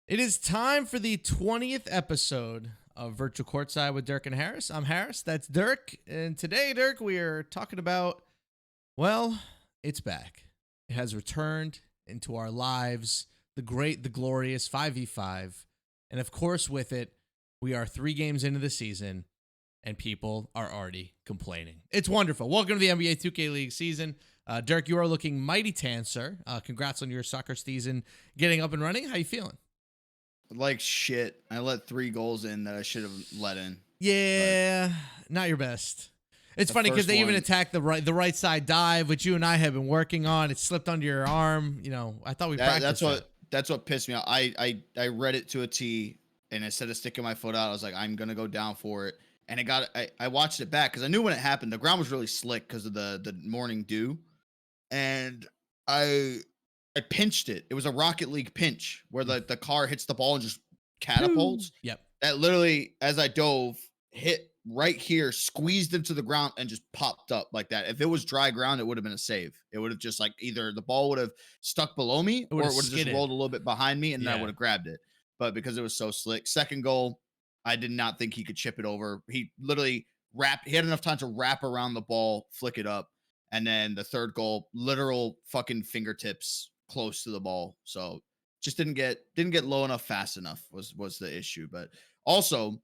It is time for the 20th episode of Virtual Courtside with Dirk and Harris. I'm Harris. That's Dirk. And today, Dirk, we are talking about, well, it's back. It has returned into our lives. The great, the glorious 5v5. And of course, with it, we are 3 games into the season and people are already complaining. It's wonderful. Welcome to the NBA 2K League season. Dirk, you are looking mighty tan, sir. Congrats on your soccer season getting up and running. How you feeling? Like shit. I let 3 goals in that I should have let in. Yeah, not your best. It's The funny because first they even one- attacked the right side dive, which you and I have been working on. It slipped under your arm. You know, I thought we practiced. That's what pissed me off. I read it to a T, and instead of sticking my foot out, I was like, I'm gonna go down for it. And I watched it back because I knew when it happened. The ground was really slick because of the morning dew, and I pinched it. It was a Rocket League pinch where the car hits the ball and just catapults. Yep. That literally, as I dove, hit right here, squeezed into the ground, and just popped up like that. If it was dry ground, it would have been a save. It would have just like either the ball would have stuck below me or it would have just skidded. rolled a little bit behind me, and then I Yeah. would have grabbed it. But because it was so slick, second goal, I did not think he could chip it over. He literally he had enough time to wrap around the ball, flick it up. And then the third goal, literal fucking fingertips close to the ball. So just didn't get low enough fast enough was the issue. But also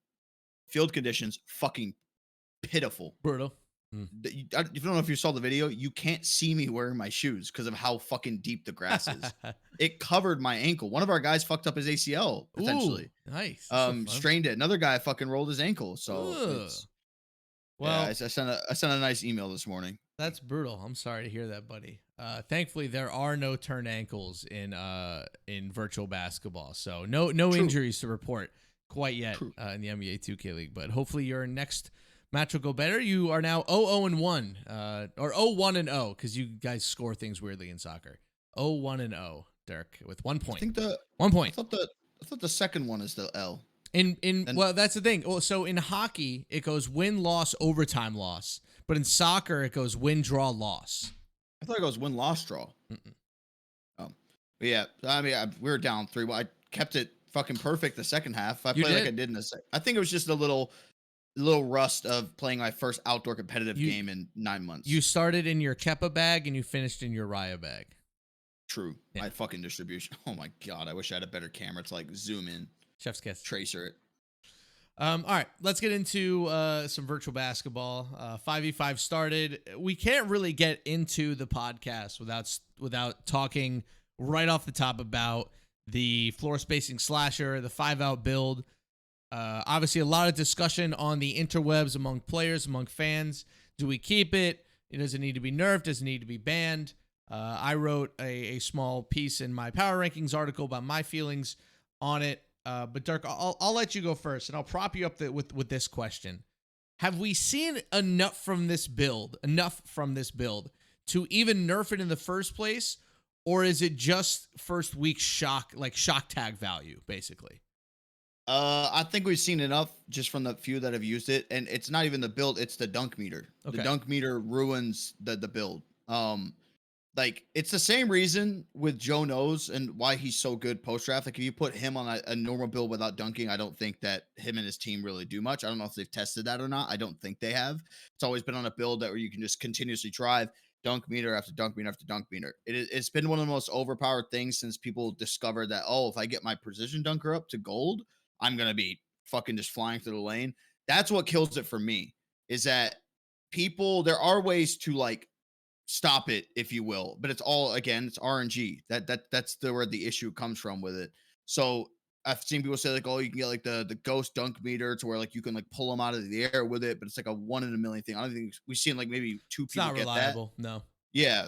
field conditions fucking pitiful. Brutal. I don't know if you saw the video. You can't see me wearing my shoes because of how fucking deep the grass is. It covered my ankle. One of our guys fucked up his ACL potentially. Ooh, nice. Strained it. Another guy fucking rolled his ankle. So well, yeah, I sent a nice email this morning. That's brutal. I'm sorry to hear that, buddy. Thankfully, there are no turned ankles in virtual basketball, so no True. injuries to report quite yet in the NBA 2K League. But hopefully, your next match will go better. You are now 0-1, or 0-1-0, because you guys score things weirdly in soccer. 0-1-0, Dirk, with 1 point. I think 1 point. I thought the second one is the L. Well, that's the thing. Well, so in hockey, it goes win, loss, overtime, loss. But in soccer, it goes win, draw, loss. I thought it goes win, loss, draw. Oh, but yeah. I mean, we were down 3. Well, I kept it fucking perfect the second half. I played like I did in the second. I think it was just a little rust of playing my first outdoor competitive game in 9 months. You started in your Keppa bag and you finished in your Raya bag. True. Yeah. My fucking distribution. Oh my god. I wish I had a better camera to like zoom in. Chef's kiss. Tracer it. All right, let's get into some virtual basketball. 5v5 started. We can't really get into the podcast without talking right off the top about the floor spacing slasher, the 5-out build. Obviously, a lot of discussion on the interwebs among players, among fans. Do we keep it? Does it need to be nerfed? Does it need to be banned? I wrote a small piece in my Power Rankings article about my feelings on it. But Dirk, I'll let you go first, and I'll prop you up with this question: have we seen enough from this build to even nerf it in the first place, or is it just first week shock tag value, basically? I think we've seen enough just from the few that have used it, and it's not even the build; it's the dunk meter. Okay. The dunk meter ruins the build. Like, it's the same reason with Joe Knows and why he's so good post-draft. Like, if you put him on a normal build without dunking, I don't think that him and his team really do much. I don't know if they've tested that or not. I don't think they have. It's always been on a build where you can just continuously drive dunk meter after dunk meter after dunk meter. It's been one of the most overpowered things since people discovered that, oh, if I get my precision dunker up to gold, I'm going to be fucking just flying through the lane. That's what kills it for me, is that there are ways to, like, stop it, if you will, but it's all, again, it's RNG. That's where the issue comes from with it. So I've seen people say like, oh, you can get like the ghost dunk meter to where like you can like pull them out of the air with it, but it's like a 1 in a million thing. I don't think we've seen like maybe 2 people not get reliable. that. No. Yeah.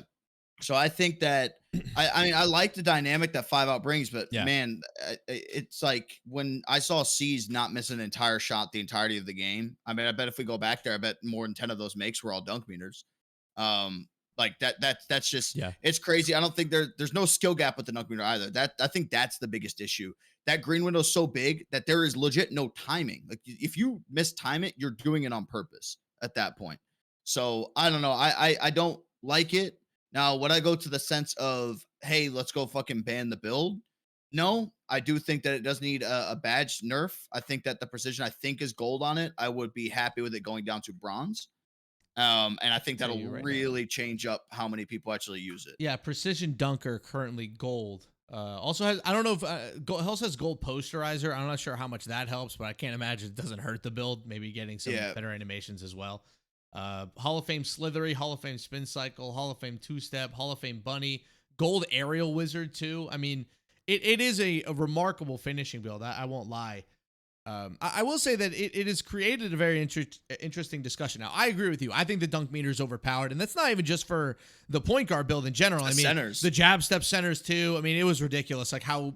So I think that I mean I like the dynamic that 5-out brings, but man, it's like when I saw C's not miss an entire shot the entirety of the game. I mean, I bet if we go back there, I bet more than 10 of those makes were all dunk meters. Like that's just it's crazy. I don't think there's no skill gap with the dunk meter either. I think that's the biggest issue. That green window is so big that there is legit no timing. Like if you mistime it, you're doing it on purpose at that point. So I don't know. I don't like it. Now, when I go to the sense of, hey, let's go fucking ban the build, No, I do think that it does need a badge nerf. I think that the precision I think is gold on it. I would be happy with it going down to bronze. And I think Tell that'll you right now. really change up how many people actually use it. Yeah, precision dunker currently gold. Also has, I don't know if also has gold posterizer. I'm not sure how much that helps, but I can't imagine it doesn't hurt the build. Maybe getting some better animations as well. Hall of Fame Slithery, Hall of Fame Spin Cycle, Hall of Fame Two Step, Hall of Fame Bunny, Gold Aerial Wizard too. I mean, it is a remarkable finishing build. I won't lie. I will say that it has created a very interesting discussion. Now, I agree with you. I think the dunk meter is overpowered, and that's not even just for the point guard build in general. I mean, centers. The jab step centers too. I mean, it was ridiculous, like how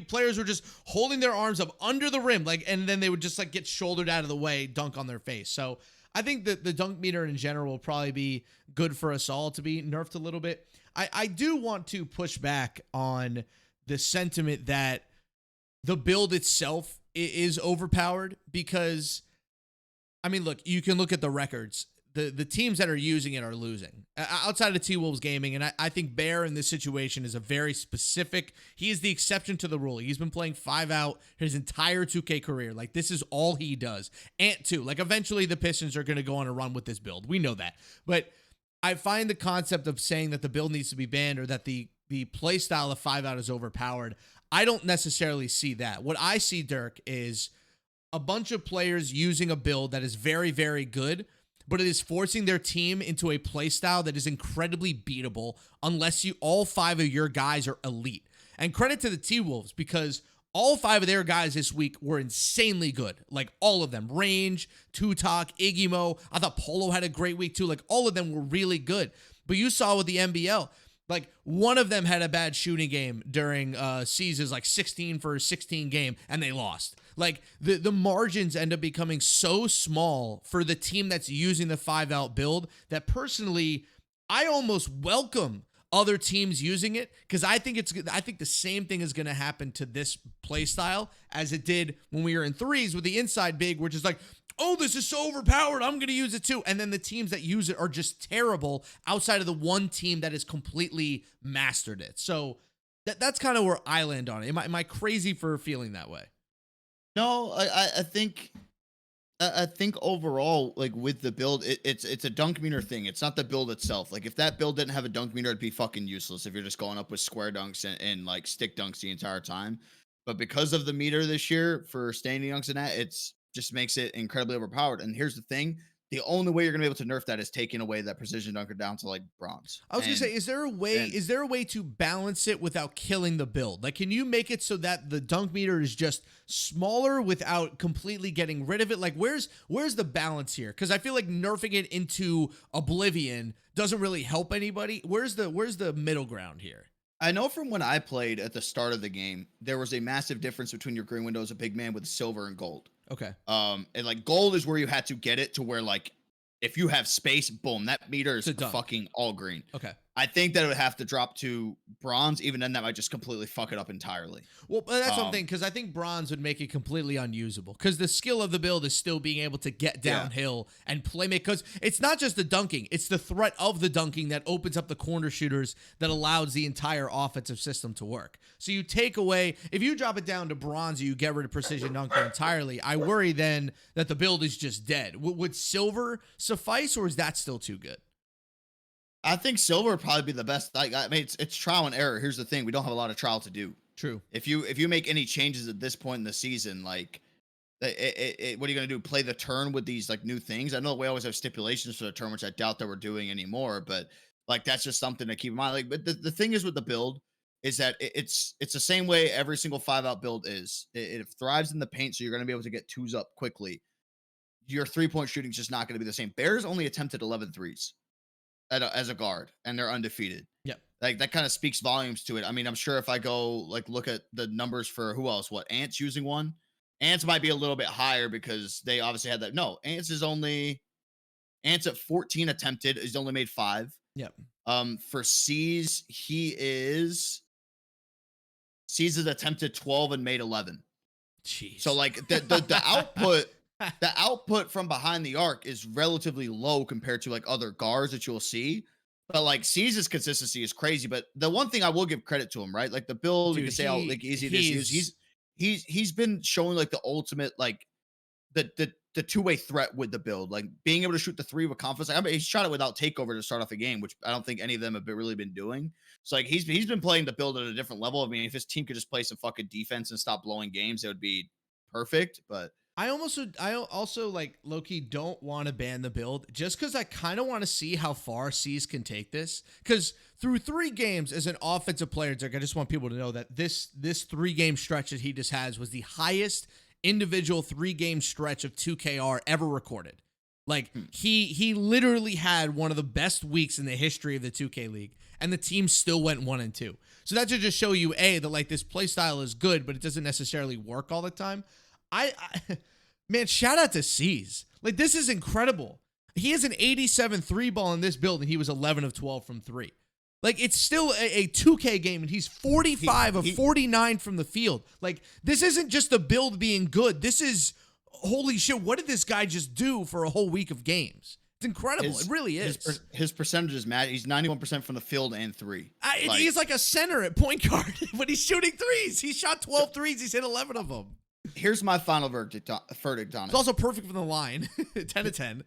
players were just holding their arms up under the rim, like, and then they would just like get shouldered out of the way, dunk on their face. So I think that the dunk meter in general will probably be good for us all to be nerfed a little bit. I do want to push back on the sentiment that the build itself is overpowered, because I mean, look, you can look at the records. The teams that are using it are losing outside of T-Wolves Gaming. And I think Bear in this situation is a very specific, he is the exception to the rule. He's been playing 5-out his entire 2K career. Like, this is all he does. Ant too. Like, eventually the Pistons are going to go on a run with this build. We know that. But I find the concept of saying that the build needs to be banned, or that the play style of 5-out is overpowered, I don't necessarily see that. What I see, Dirk, is a bunch of players using a build that is very, very good, but it is forcing their team into a play style that is incredibly beatable unless all 5 of your guys are elite. And credit to the T-Wolves, because all 5 of their guys this week were insanely good. Like, all of them. Range, Tutok, Iggy. I thought Polo had a great week too. Like, all of them were really good. But you saw with the NBL, like, one of them had a bad shooting game during C's like 16 for a 16 game, and they lost. Like, the margins end up becoming so small for the team that's using the 5-out build that personally, I almost welcome other teams using it, because I think the same thing is going to happen to this play style as it did when we were in threes with the inside big, which is like, oh, this is so overpowered, I'm going to use it too. And then the teams that use it are just terrible outside of the one team that has completely mastered it. So that's kind of where I land on it. Am I crazy for feeling that way? No, I think overall, like, with the build, it's a dunk meter thing. It's not the build itself. Like, if that build didn't have a dunk meter, it'd be fucking useless if you're just going up with square dunks and like stick dunks the entire time. But because of the meter this year for standing dunks and that, it's just makes it incredibly overpowered. And here's the thing. The only way you're gonna be able to nerf that is taking away that precision dunker down to like bronze. I was gonna say, is there a way to balance it without killing the build? Like, can you make it so that the dunk meter is just smaller without completely getting rid of it? Like, where's the balance here? Because I feel like nerfing it into oblivion doesn't really help anybody. Where's the middle ground here? I know from when I played at the start of the game, there was a massive difference between your green window as a big man with silver and gold. Okay. And like gold is where you had to get it to where, like, if you have space, boom, that meter is fucking all green. Okay. I think that it would have to drop to bronze. Even then, that might just completely fuck it up entirely. Well, that's something, because I think bronze would make it completely unusable, because the skill of the build is still being able to get downhill and play make, because it's not just the dunking, it's the threat of the dunking that opens up the corner shooters that allows the entire offensive system to work. So you take away, if you drop it down to bronze, you get rid of precision dunker entirely. I worry then that the build is just dead. Would silver suffice, or is that still too good? I think silver would probably be the best. Like, I mean, it's trial and error. Here's the thing: we don't have a lot of trial to do. True. If you make any changes at this point in the season, like, what are you gonna do? Play the turn with these like new things? I know we always have stipulations for the turn, which I doubt that we're doing anymore. But like, that's just something to keep in mind. Like, but the thing is with the build is that it's the same way every single 5-out build is. It thrives in the paint, so you're gonna be able to get twos up quickly. Your 3-point shooting is just not gonna be the same. Bears only attempted 11 threes. As a guard, and they're undefeated. Yep. Like, that kind of speaks volumes to it. I mean, I'm sure if I go like look at the numbers for who else, Ants using one, Ants might be a little bit higher because they obviously had that. No, Ants at 14 attempted. He's only made 5. Yep. For C's has attempted 12 and made 11. Jeez. So like the output. The output from behind the arc is relatively low compared to like other guards that you'll see. But like C's consistency is crazy. But the one thing I will give credit to him, right? Like the build, you Dude, can say how like easy it is to use. He's been showing like the ultimate like the two-way threat with the build, like being able to shoot the three with confidence. Like, I mean, he shot it without takeover to start off a game, which I don't think any of them have really been doing. So like he's been playing the build at a different level. I mean, if his team could just play some fucking defense and stop blowing games, it would be perfect. But I also like low-key don't want to ban the build just because I kind of want to see how far C's can take this. Because through 3 games as an offensive player, Dirk, I just want people to know that this 3-game stretch that he just has was the highest individual 3-game stretch of 2KR ever recorded. Like he literally had one of the best weeks in the history of the 2K League, and the team still went 1-2. So that should just show you that like this play style is good, but it doesn't necessarily work all the time. Man, shout out to C's. Like, this is incredible. He has an 87 3-ball in this build, and he was 11 of 12 from 3. Like, it's still a 2K game, and he's 45 of 49 from the field. Like, this isn't just a build being good. This is, holy shit, what did this guy just do for a whole week of games? It's incredible. It really is. His percentage is mad. He's 91% from the field and 3. He's like a center at point guard, but he's shooting threes. He shot 12 threes. He's hit 11 of them. Here's my final verdict on it. It's also perfect from the line. 10 of 10.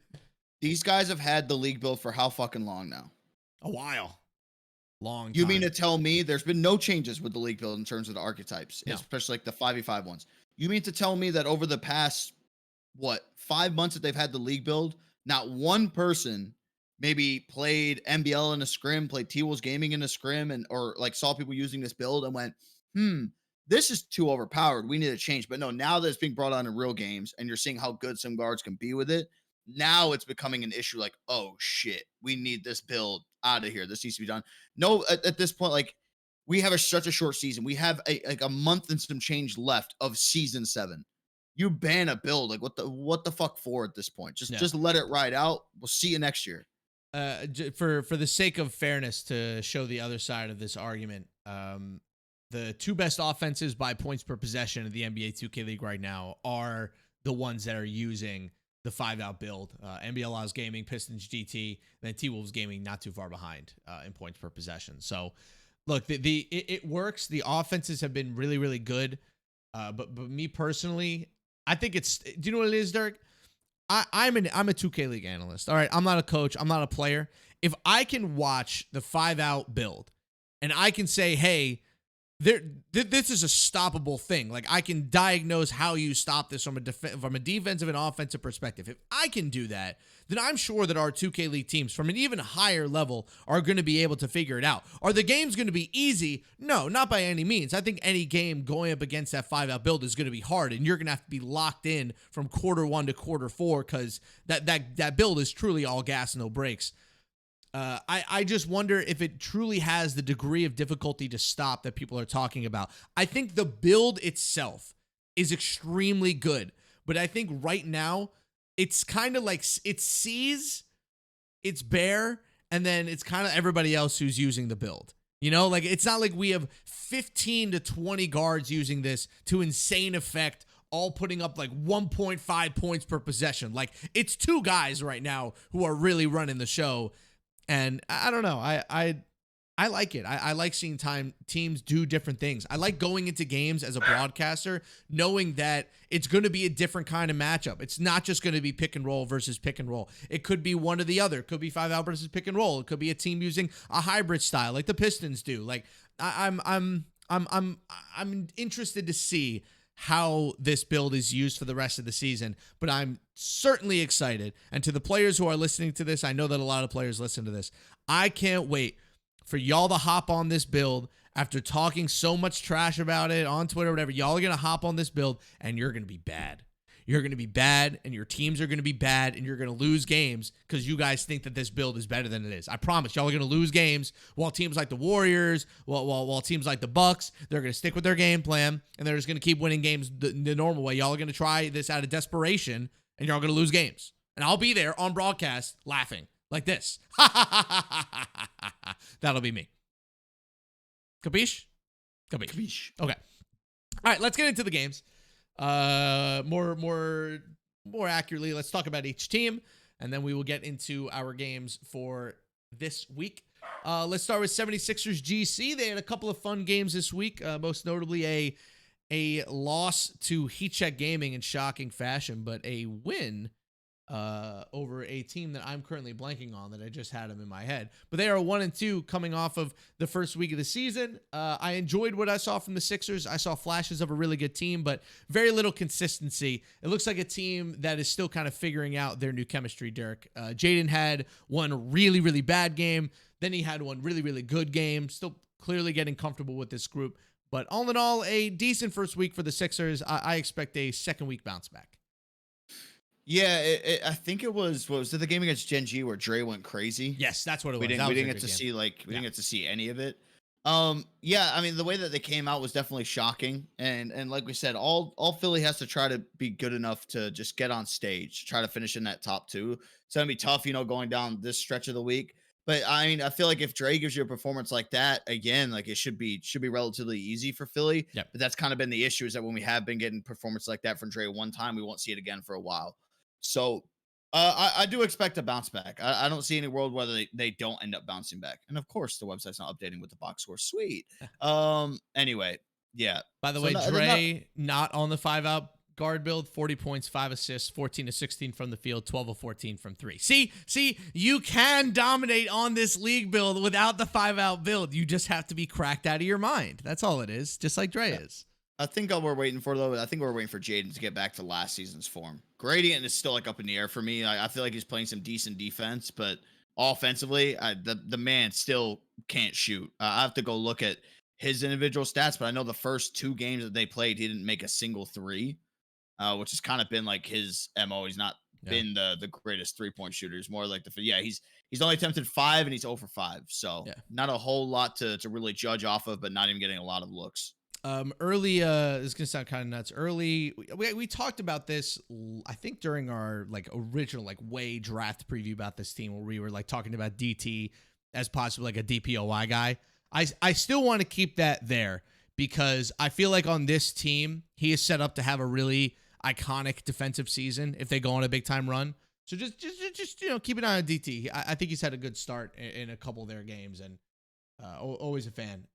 These guys have had the league build for how fucking long now? A while. Long time. You mean to tell me there's been no changes with the league build in terms of the archetypes, especially like the 5v5 ones? You mean to tell me that over the past, 5 months that they've had the league build, not one person maybe played MBL in a scrim, played T-Wolves Gaming in a scrim, or like saw people using this build and went, this is too overpowered. We need to change. But no, now that it's being brought on in real games and you're seeing how good some guards can be with it, now it's becoming an issue like, oh shit, we need this build out of here. This needs to be done. No, at this point, like we have such a short season. We have a month and some change left of season 7. You ban a build. Like what the fuck for at this point? Just let it ride out. We'll see you next year. For the sake of fairness, to show the other side of this argument, the 2 best offenses by points per possession of the NBA 2K League right now are the ones that are using the 5-out build. NBL's Gaming, Pistons GT, then T-Wolves Gaming not too far behind in points per possession. So, look, it works. The offenses have been really, really good. But me personally, I think it's... Do you know what it is, Dirk? I'm a 2K League analyst. All right, I'm not a coach. I'm not a player. If I can watch the 5-out build and I can say, hey... This is a stoppable thing. Like, I can diagnose how you stop this from a defensive and offensive perspective. If I can do that, then I'm sure that our 2K League teams from an even higher level are going to be able to figure it out. Are the games going to be easy? No, not by any means. I think any game going up against that 5-out build is going to be hard, and you're going to have to be locked in from quarter 1 to quarter 4 because that build is truly all gas, no brakes. I just wonder if it truly has the degree of difficulty to stop that people are talking about. I think the build itself is extremely good, but I think right now it's kind of like it sees, it's bare, and then it's kind of everybody else who's using the build. You know, like it's not like we have 15 to 20 guards using this to insane effect, all putting up like 1.5 points per possession. Like it's 2 guys right now who are really running the show. And I don't know. I like it. I like seeing teams do different things. I like going into games as a broadcaster, knowing that it's going to be a different kind of matchup. It's not just going to be pick and roll versus pick and roll. It could be one or the other. It could be 5-out versus pick and roll. It could be a team using a hybrid style like the Pistons do. Like I'm interested to see how this build is used for the rest of the season, but I'm certainly excited. And to the players who are listening to this, I know that a lot of players listen to this. I can't wait for y'all to hop on this build after talking so much trash about it on Twitter or whatever. Y'all are going to hop on this build and you're going to be bad. You're going to be bad and your teams are going to be bad and you're going to lose games because you guys think that this build is better than it is. I promise y'all are going to lose games while teams like the Warriors, while teams like the Bucks, they're going to stick with their game plan and they're just going to keep winning games the normal way. Y'all are going to try this out of desperation and y'all going to lose games. And I'll be there on broadcast laughing like this. That'll be me. Capiche? Capiche. Okay. All right, let's get into the games. More accurately, let's talk about each team, and then we will get into our games for this week. Let's start with 76ers GC. They had a couple of fun games this week, most notably a loss to Heat Check Gaming in shocking fashion, but a win over a team that I'm currently blanking on that I just had them in my head. But they are 1-2 coming off of the first week of the season. I enjoyed what I saw from the Sixers. I saw flashes of a really good team, but very little consistency. It looks like a team that is still kind of figuring out their new chemistry, Dirk. Jaden had one really, really bad game. Then he had one really, really good game. Still clearly getting comfortable with this group. But all in all, a decent first week for the Sixers. I expect a second week bounce back. Yeah, I think it was, what was it, the game against Gen G where Dre went crazy? Yes, that's what it was. We didn't get to see didn't get to see any of it. Yeah, I mean the way that they came out was definitely shocking, and like we said, all Philly has to try to be good enough to just get on stage, try to finish in that top two. It's gonna be tough, going down this stretch of the week. But I mean, I feel like if Dre gives you a performance like that again, like it should be relatively easy for Philly. Yep. But that's kind of been the issue, is that when we have been getting performance like that from Dre one time, we won't see it again for a while. So I do expect a bounce back. I don't see any world where they don't end up bouncing back. And of course, the website's not updating with the box score. Sweet. Anyway, yeah. By the way, Dre not on the 5-out guard build, 40 points, 5 assists, 14 to 16 from the field, 12 of 14 from 3. See, you can dominate on this league build without the 5-out build. You just have to be cracked out of your mind. That's all it is, just like Dre is. I think we're waiting for Jaden to get back to last season's form. Gradient is still like up in the air for me. I feel like he's playing some decent defense, but offensively, the man still can't shoot. I have to go look at his individual stats, but I know the first 2 games that they played, he didn't make a single 3, which has kind of been like his MO. He's not been the greatest 3-point shooter. He's more like he's only attempted 5 and he's 0 for 5. So not a whole lot to really judge off of, but not even getting a lot of looks. Early, this is gonna sound kind of nuts. Early, we talked about this, I think during our original way draft preview about this team, where we were talking about DT as possibly a DPOY guy. I still want to keep that there because I feel like on this team he is set up to have a really iconic defensive season if they go on a big time run. So just keep an eye on DT. I think he's had a good start in a couple of their games, and always a fan.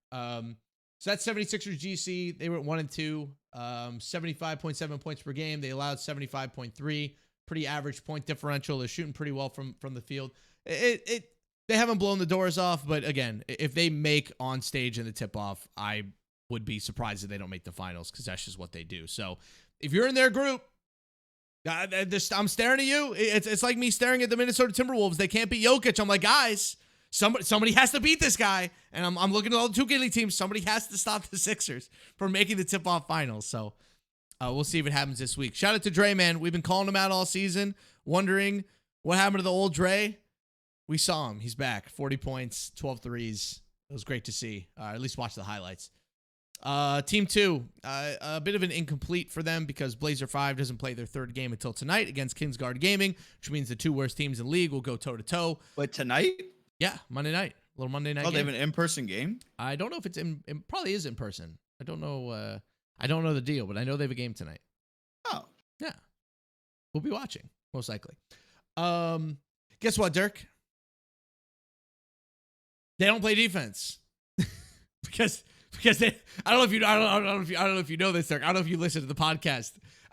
So that's 76ers GC. They were 1-2, 75.7 points per game. They allowed 75.3, pretty average point differential. They're shooting pretty well from the field. They haven't blown the doors off, but again, if they make on stage in the tip-off, I would be surprised if they don't make the finals because that's just what they do. So if you're in their group, I'm staring at you. It's like me staring at the Minnesota Timberwolves. They can't beat Jokic. I'm like, guys, somebody has to beat this guy. And I'm looking at all the 2K League teams. Somebody has to stop the Sixers from making the tip-off finals. So we'll see if it happens this week. Shout out to Dre, man. We've been calling him out all season, wondering what happened to the old Dre. We saw him. He's back. 40 points, 12 threes. It was great to see. At least watch the highlights. Team 2, a bit of an incomplete for them because Blazer 5 doesn't play their third game until tonight against Kingsguard Gaming, which means the 2 worst teams in the league will go toe-to-toe. Wait, tonight? Yeah, Monday night. A little Monday night game. They have an in-person game? I don't know if it probably is in person. I don't know. I don't know the deal, but I know they have a game tonight. Oh. Yeah. We'll be watching, most likely. Guess what, Dirk? They don't play defense. because they, I don't know if you know this, Dirk. I don't know if you listen to the podcast.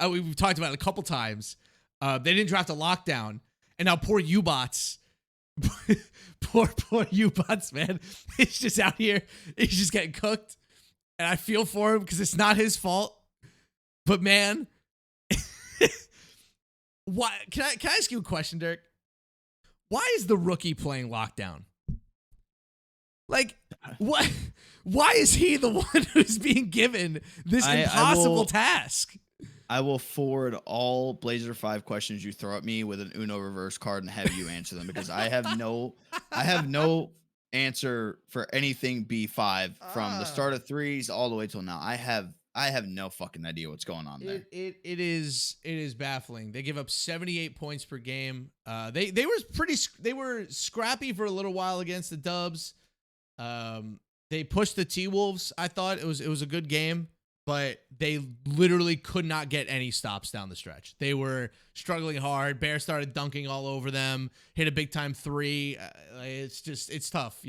We've talked about it a couple times. They didn't draft a lockdown, and now poor U-Bots. poor U-Bots, man. He's just out here. He's just getting cooked. And I feel for him because it's not his fault. But man, why? Can I ask you a question, Dirk? Why is the rookie playing lockdown? What? Why is he the one who's being given this impossible task? I will forward all Blazer 5 questions you throw at me with an Uno reverse card and have you answer them because I have no answer for anything B5 from the start of threes all the way till now. I have no fucking idea what's going on there. It is baffling. They give up 78 points per game. They were scrappy for a little while against the Dubs. They pushed the T-Wolves. I thought it was a good game, but they literally could not get any stops down the stretch. They were struggling hard. Bear started dunking all over them, hit a big time 3. It's tough,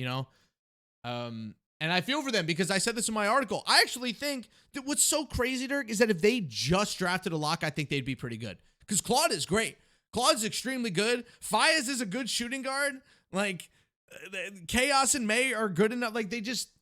And I feel for them because I said this in my article. I actually think that what's so crazy, Dirk, is that if they just drafted a lock, I think they'd be pretty good. Because Claude is great. Claude's extremely good. Faiz is a good shooting guard. Like, Chaos and May are good enough. Like, they just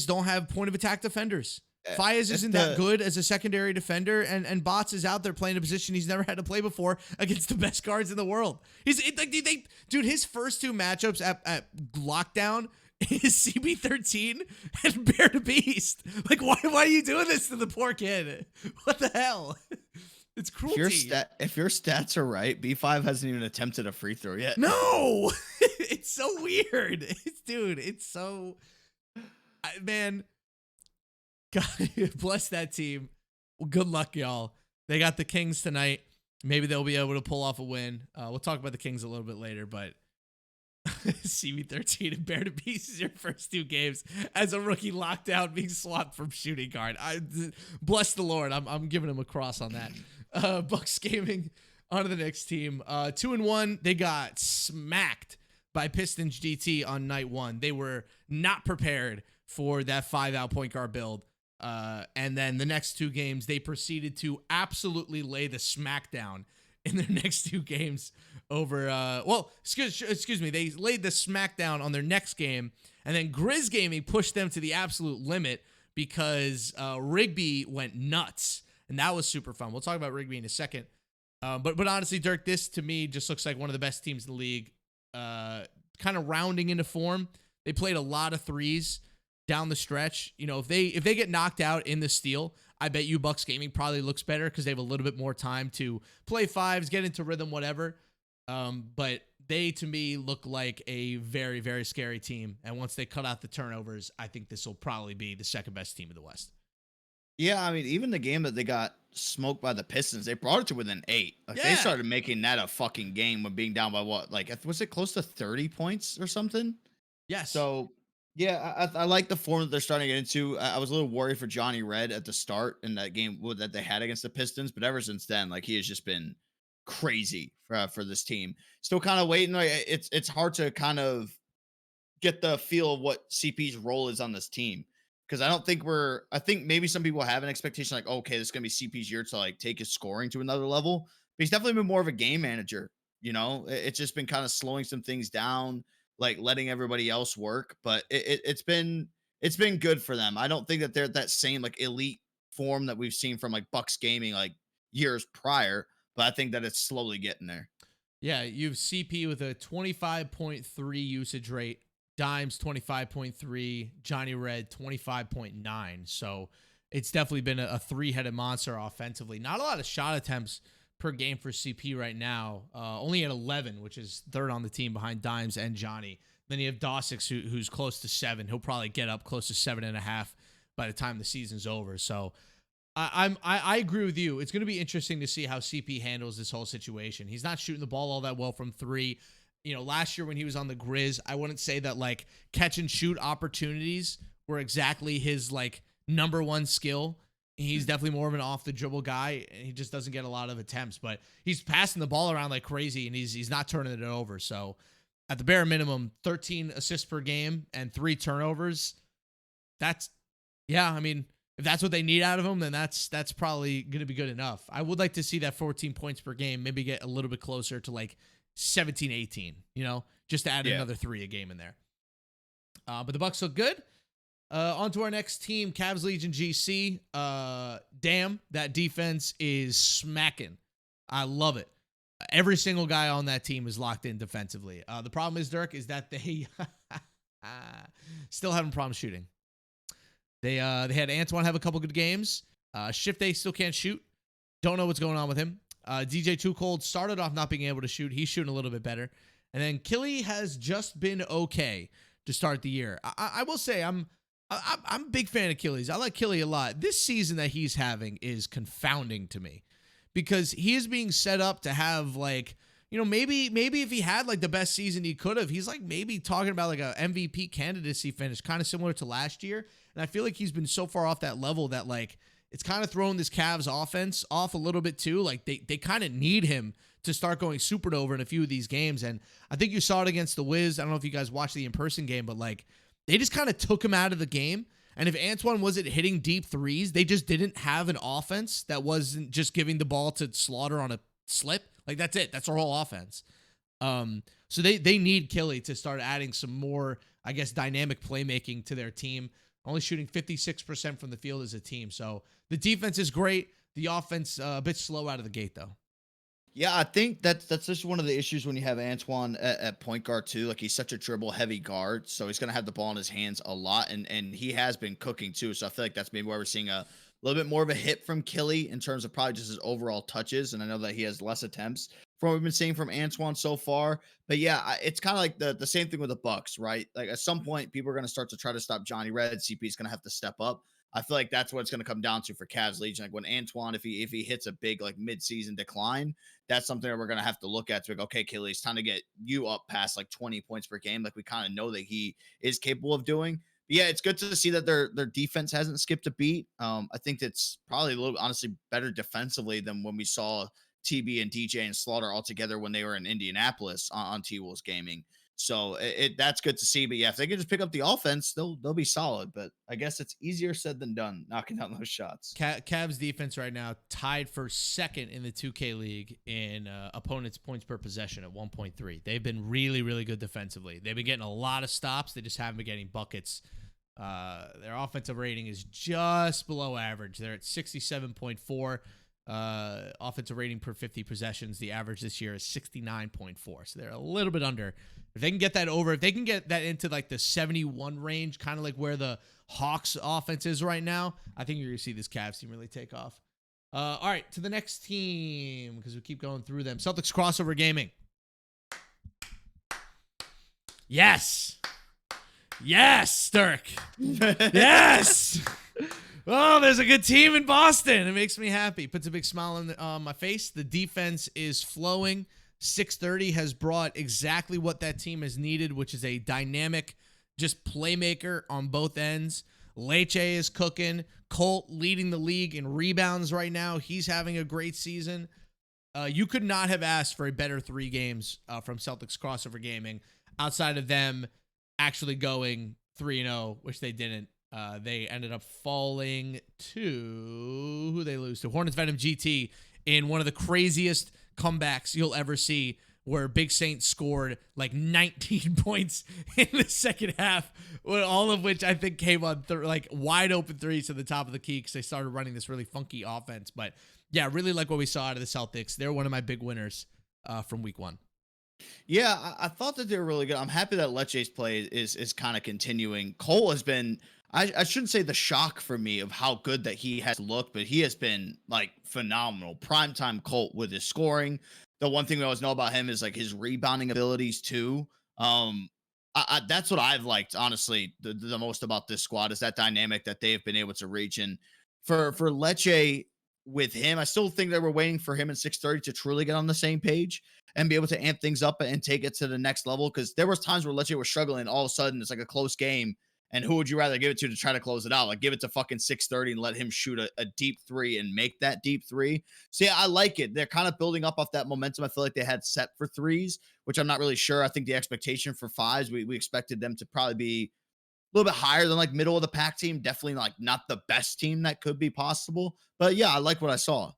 don't have point of attack defenders. Faiz isn't that good as a secondary defender, and Bots is out there playing a position he's never had to play before against the best guards in the world. Dude, his first two matchups at lockdown is CB13 and Bear to Beast. Like, why are you doing this to the poor kid? What the hell? It's cruelty. If your stats are right, B5 hasn't even attempted a free throw yet. No, it's so weird. It's so, man. God bless that team. Well, good luck, y'all. They got the Kings tonight. Maybe they'll be able to pull off a win. We'll talk about the Kings a little bit later, but CB13 and Bear to Beast is your first two games as a rookie lockdown being swapped from shooting guard. Bless the Lord. I'm giving him a cross on that. Bucks Gaming on to the next team. 2-1. They got smacked by Pistons GT on night one. They were not prepared for that 5-out point guard build. And then the next two games, they proceeded to absolutely lay the smackdown in their next two games over, excuse me, they laid the smackdown on their next game, and then Grizz Gaming pushed them to the absolute limit because Rigby went nuts, and that was super fun. We'll talk about Rigby in a second. But honestly, Dirk, this to me just looks like one of the best teams in the league, kind of rounding into form. They played a lot of threes down the stretch. You know, if they get knocked out in the steal, I bet you Bucks Gaming probably looks better because they have a little bit more time to play fives, get into rhythm, whatever. But they, to me, look like a very, very scary team. And once they cut out the turnovers, I think this will probably be the second best team in the West. Yeah, I mean, even the game that they got smoked by the Pistons, they brought it to within 8. Like, they started making that a fucking game when being down by what? Like, was it close to 30 points or something? Yes. So, yeah, I like the form that they're starting to get into. I was a little worried for Johnny Red at the start in that game that they had against the Pistons, but ever since then, like, he has just been crazy for this team. Still kind of waiting. Like, it's hard to kind of get the feel of what CP's role is on this team, because I think maybe some people have an expectation like, okay, this is gonna be CP's year to like take his scoring to another level. But he's definitely been more of a game manager. You know, it's just been kind of slowing some things down, like letting everybody else work. But it's been good for them. I don't think that they're that same like elite form that we've seen from like Bucks Gaming like years prior, but I think that it's slowly getting there. Yeah, you have CP with a 25.3 usage rate, Dimes 25.3, Johnny Red 25.9. So it's definitely been a three-headed monster offensively. Not a lot of shot attempts per game for CP right now. Only at 11, which is third on the team behind Dimes and Johnny. Then you have Dawsix, who's close to 7. He'll probably get up close to 7.5 by the time the season's over. So I agree with you. It's going to be interesting to see how CP handles this whole situation. He's not shooting the ball all that well from 3. You know, last year when he was on the Grizz, I wouldn't say that like catch and shoot opportunities were exactly his like number one skill. He's definitely more of an off the dribble guy, and he just doesn't get a lot of attempts, but he's passing the ball around like crazy, and he's not turning it over. So at the bare minimum, 13 assists per game and 3 turnovers. I mean, if that's what they need out of him, then that's probably going to be good enough. I would like to see that 14 points per game, maybe get a little bit closer to like 17, 18, you know, just to add another 3 a game in there. But the Bucks look good. On to our next team, Cavs Legion GC. Damn, that defense is smacking. I love it. Every single guy on that team is locked in defensively. The problem is, Dirk, is that they still having problems shooting. They had Antoine have a couple good games. Shift A still can't shoot. Don't know what's going on with him. DJ Too Cold started off not being able to shoot. He's shooting a little bit better. And then Killy has just been okay to start the year. I will say I'm a big fan of Killy's. I like Killy a lot. This season that he's having is confounding to me because he is being set up to have like, you know, maybe if he had like the best season he could have, he's like maybe talking about like a MVP candidacy finish, kind of similar to last year. And I feel like he's been so far off that level that like it's kind of throwing this Cavs offense off a little bit too. Like they kind of need him to start going supernova in a few of these games. And I think you saw it against the Wiz. I don't know if you guys watched the in-person game, but like they just kind of took him out of the game. And if Antoine wasn't hitting deep threes, they just didn't have an offense that wasn't just giving the ball to Slaughter on a slip. Like that's it. That's our whole offense. So they need Killy to start adding some more, I guess, dynamic playmaking to their team. Only shooting 56% from the field as a team. So the defense is great. The offense a bit slow out of the gate, though. Yeah, I think that's just one of the issues when you have Antoine at point guard too. Like he's such a dribble heavy guard, so he's gonna have the ball in his hands a lot, and he has been cooking too. So I feel like that's maybe why we're seeing a little bit more of a hit from Killy in terms of probably just his overall touches. And I know that he has less attempts from what we've been seeing from Antoine so far. But yeah, it's kind of like the same thing with the Bucks, right? Like at some point, people are gonna start to try to stop Johnny Red. CP's gonna have to step up. I feel like that's what it's going to come down to for Cavs Legion. Like when Antoine, if he hits a big like mid-season decline, that's something that we're going to have to look at. To go, okay, Kelly, it's time to get you up past like 20 points per game. Like we kind of know that he is capable of doing. But yeah, it's good to see that their defense hasn't skipped a beat. I think that's probably a little honestly better defensively than when we saw TB and DJ and Slaughter all together when they were in Indianapolis on T-Wolves Gaming. So that's good to see. But yeah, if they can just pick up the offense, they'll be solid. But I guess it's easier said than done, knocking down those shots. Cavs defense right now tied for second in the 2K league in opponents' points per possession at 1.3. They've been really, really good defensively. They've been getting a lot of stops. They just haven't been getting buckets. Their offensive rating is just below average. They're at 67.4. Offensive rating per 50 possessions. The average this year is 69.4. So they're a little bit under. If they can get that over, if they can get that into like the 71 range, kind of like where the Hawks offense is right now, I think you're going to see this Cavs team really take off. All right, to the next team, because we keep going through them. Celtics Crossover Gaming. Yes. Yes, Dirk. Yes. Oh, there's a good team in Boston. It makes me happy. Puts a big smile on my face. The defense is flowing. 630 has brought exactly what that team has needed, which is a dynamic, just playmaker on both ends. Leche is cooking. Colt leading the league in rebounds right now. He's having a great season. You could not have asked for a better 3 games from Celtics Crossover Gaming outside of them actually going 3-0, which they didn't. They ended up falling to who they lose to Hornets Venom GT in one of the craziest comebacks you'll ever see, where Big Saint scored like 19 points in the second half, all of which I think came on like wide open threes to the top of the key because they started running this really funky offense. But yeah, really like what we saw out of the Celtics. They're one of my big winners from week 1. Yeah, I thought that they were really good. I'm happy that Leche's play is kind of continuing. Cole has been, I shouldn't say the shock for me of how good that he has looked, but he has been like phenomenal. Primetime Colt with his scoring. The one thing we always know about him is like his rebounding abilities too. That's what I've liked, honestly, the most about this squad is that dynamic that they have been able to reach. And for Leche with him, I still think that we're waiting for him in 630 to truly get on the same page and be able to amp things up and take it to the next level. Because there was times where Leche was struggling, all of a sudden it's like a close game. And who would you rather give it to try to close it out? Like give it to fucking 630 and let him shoot a deep 3 and make that deep 3. So yeah, I like it. They're kind of building up off that momentum. I feel like they had set for 3s, which I'm not really sure. I think the expectation for 5s, we expected them to probably be a little bit higher than like middle of the pack team. Definitely like not the best team that could be possible. But yeah, I like what I saw.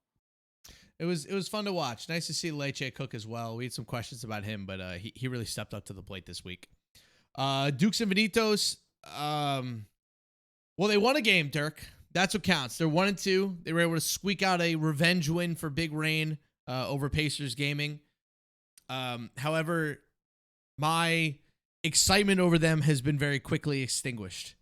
It was fun to watch. Nice to see Leche cook as well. We had some questions about him, but he really stepped up to the plate this week. Dukes and Vanitos. Well, they won a game, Dirk. That's what counts. They're 1-2. They were able to squeak out a revenge win for Big Rain over Pacers Gaming. However, my excitement over them has been very quickly extinguished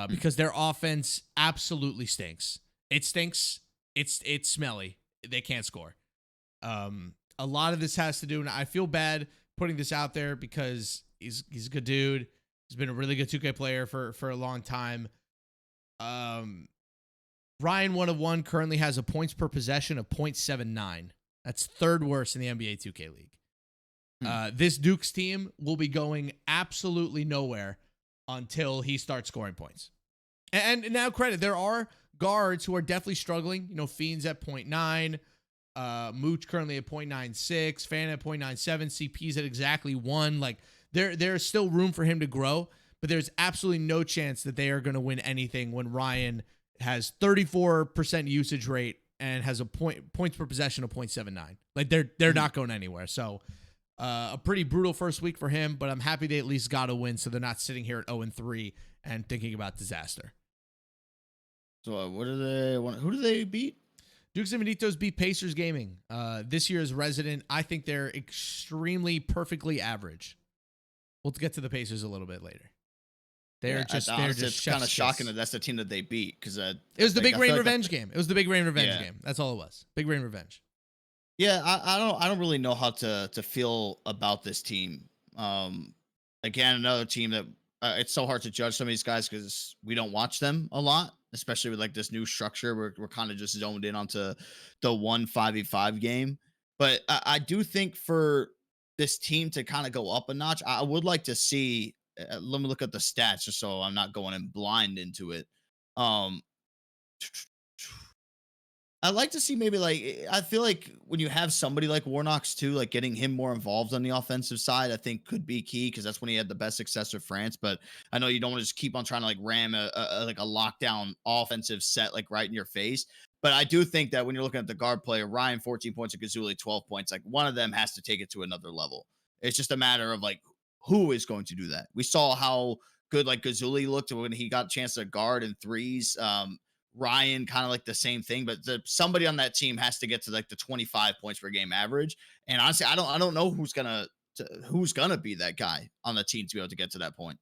because their offense absolutely stinks. It stinks. It's smelly. They can't score. A lot of this has to do, and I feel bad putting this out there because he's a good dude. He's been a really good 2K player for a long time. Ryan 1 of 1 currently has a points per possession of 0.79. That's third worst in the NBA 2K league. This Dukes team will be going absolutely nowhere until he starts scoring points. And now credit, there are guards who are definitely struggling. Fiends at 0.9, Mooch currently at 0.96, Fan at 0.97, CP's at exactly 1. Like there's still room for him to grow, but there's absolutely no chance that they are going to win anything when Ryan has 34% usage rate and has a points per possession of 0.79. Like they're not going anywhere. So a pretty brutal first week for him, but I'm happy they at least got a win, so they're not sitting here at 0-3 and thinking about disaster. So who do they beat? Dukes and Vanitos beat Pacers Gaming. This year's resident, I think they're extremely perfectly average. We'll get to the Pacers a little bit later. It's kind of shocking that that's the team that they beat, because it was the Big Rain Revenge game. It was the Big Rain Revenge game. That's all it was. Big Rain Revenge. Yeah, I don't really know how to feel about this team. Again, another team that it's so hard to judge some of these guys because we don't watch them a lot, especially with like this new structure. We're kind of just zoned in onto the 1 5v5 game. But I do think for this team to kind of go up a notch, I would like to see. Let me look at the stats just so I'm not going in blind into it. I'd like to see maybe I feel like when you have somebody like Warnox too, like getting him more involved on the offensive side, I think could be key, because that's when he had the best success with France. But I know you don't want to just keep on trying to like ram a lockdown offensive set like right in your face. But I do think that when you're looking at the guard player, Ryan 14 points and Gazuli 12 points, like one of them has to take it to another level. It's just a matter of like who is going to do that. We saw how good like Gazuli looked when he got a chance to guard in threes. Ryan kind of like the same thing, but somebody on that team has to get to like the 25 points per game average. And honestly, I don't know who's gonna be that guy on the team to be able to get to that point.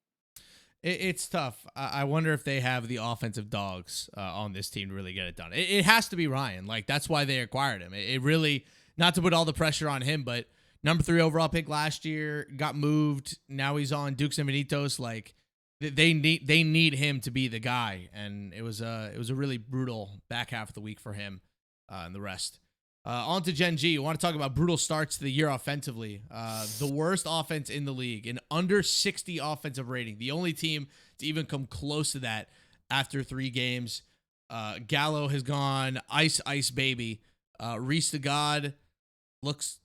It's tough. I wonder if they have the offensive dogs on this team to really get it done. It has to be Ryan. Like that's why they acquired him. It really, not to put all the pressure on him, but number 3 overall pick last year, got moved. Now he's on Dukes and Vanitos. Like they need him to be the guy, and it was a really brutal back half of the week for him and the rest. On to Gen G. I want to talk about brutal starts to the year offensively. The worst offense in the league, an under 60 offensive rating. The only team to even come close to that after 3 games. Gallo has gone ice baby. Reese the God looks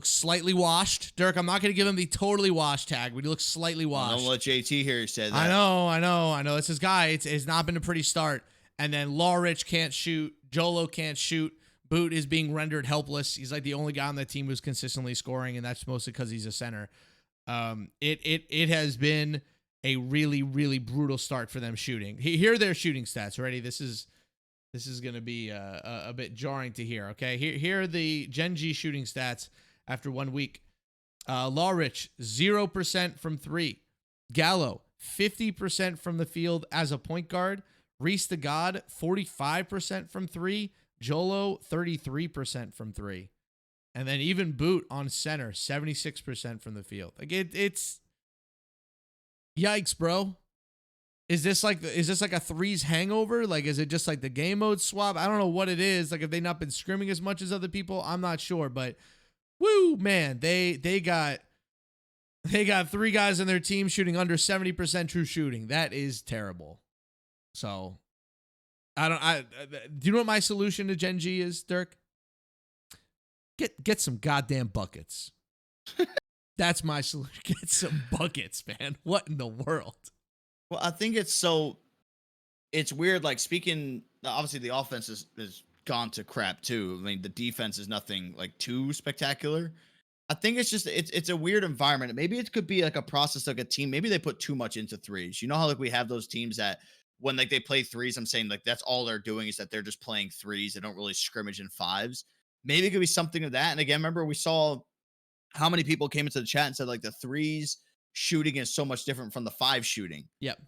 slightly washed. Dirk, I'm not going to give him the totally washed tag, but he looks slightly washed. Don't let JT hear you say that. I know. It's his guy. It's not been a pretty start. And then Law Rich can't shoot. Jolo can't shoot. Boot is being rendered helpless. He's like the only guy on that team who's consistently scoring, and that's mostly because he's a center. It has been a really, really brutal start for them shooting. Here are their shooting stats. Ready? This is going to be a bit jarring to hear, okay? Here are the Gen G shooting stats after 1 week. Law Rich, 0% from 3. Gallo, 50% from the field as a point guard. Reese the God, 45% from 3. Jolo, 33% from 3. And then even Boot on center, 76% from the field. Like it's yikes, bro. Is this like a threes hangover? Like, is it just like the game mode swap? I don't know what it is. Like, have they not been scrimming as much as other people? I'm not sure, but woo, man, they got 3 guys on their team shooting under 70% true shooting. That is terrible. So do you know what my solution to Gen G is, Dirk? Get some goddamn buckets. That's my solution. Get some buckets, man. What in the world? Well, I think it's weird. Like speaking, obviously the offense is gone to crap too. I mean, the defense is nothing like too spectacular. I think it's just it's a weird environment. Maybe it could be like a process, like a team. Maybe they put too much into threes. You know how like we have those teams that when like they play threes, I'm saying like that's all they're doing is that they're just playing threes. They don't really scrimmage in fives. Maybe it could be something of that. And again, remember we saw how many people came into the chat and said like the threes shooting is so much different from the 5 shooting. Yep.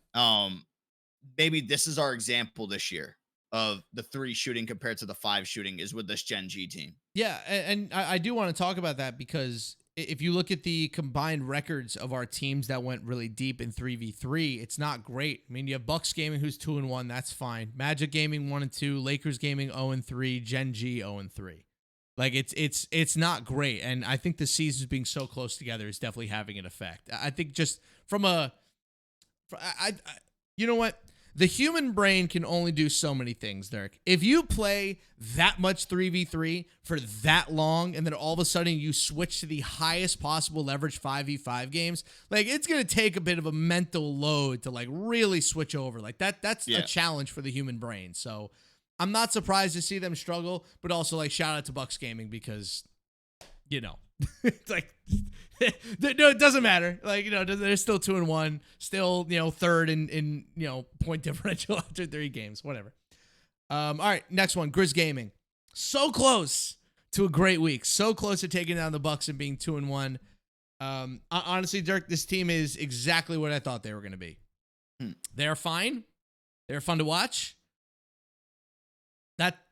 Maybe this is our example this year of the 3 shooting compared to the 5 shooting is with this Gen G team. Yeah, and I do want to talk about that because if you look at the combined records of our teams that went really deep in 3v3, it's not great. I mean, you have Bucks Gaming who's 2-1, that's fine. Magic Gaming 1-2, Lakers Gaming 0-3, Gen G 0-3. Like it's not great, and I think the seasons being so close together is definitely having an effect. I think just from you know what? the human brain can only do so many things, Dirk. If you play that much 3v3 for that long and then all of a sudden you switch to the highest possible leverage 5v5 games, like it's going to take a bit of a mental load to like really switch over. Like that's a challenge for the human brain. So I'm not surprised to see them struggle, but also like shout out to Bucks Gaming because, you know, it's like, no, it doesn't matter. Like, you know, they're still 2-1, still, you know, third in you know, point differential after 3 games, whatever. All right, next one, Grizz Gaming. So close to a great week. So close to taking down the Bucks and being 2-1. Honestly, Dirk, this team is exactly what I thought they were going to be. They're fine. They're fun to watch.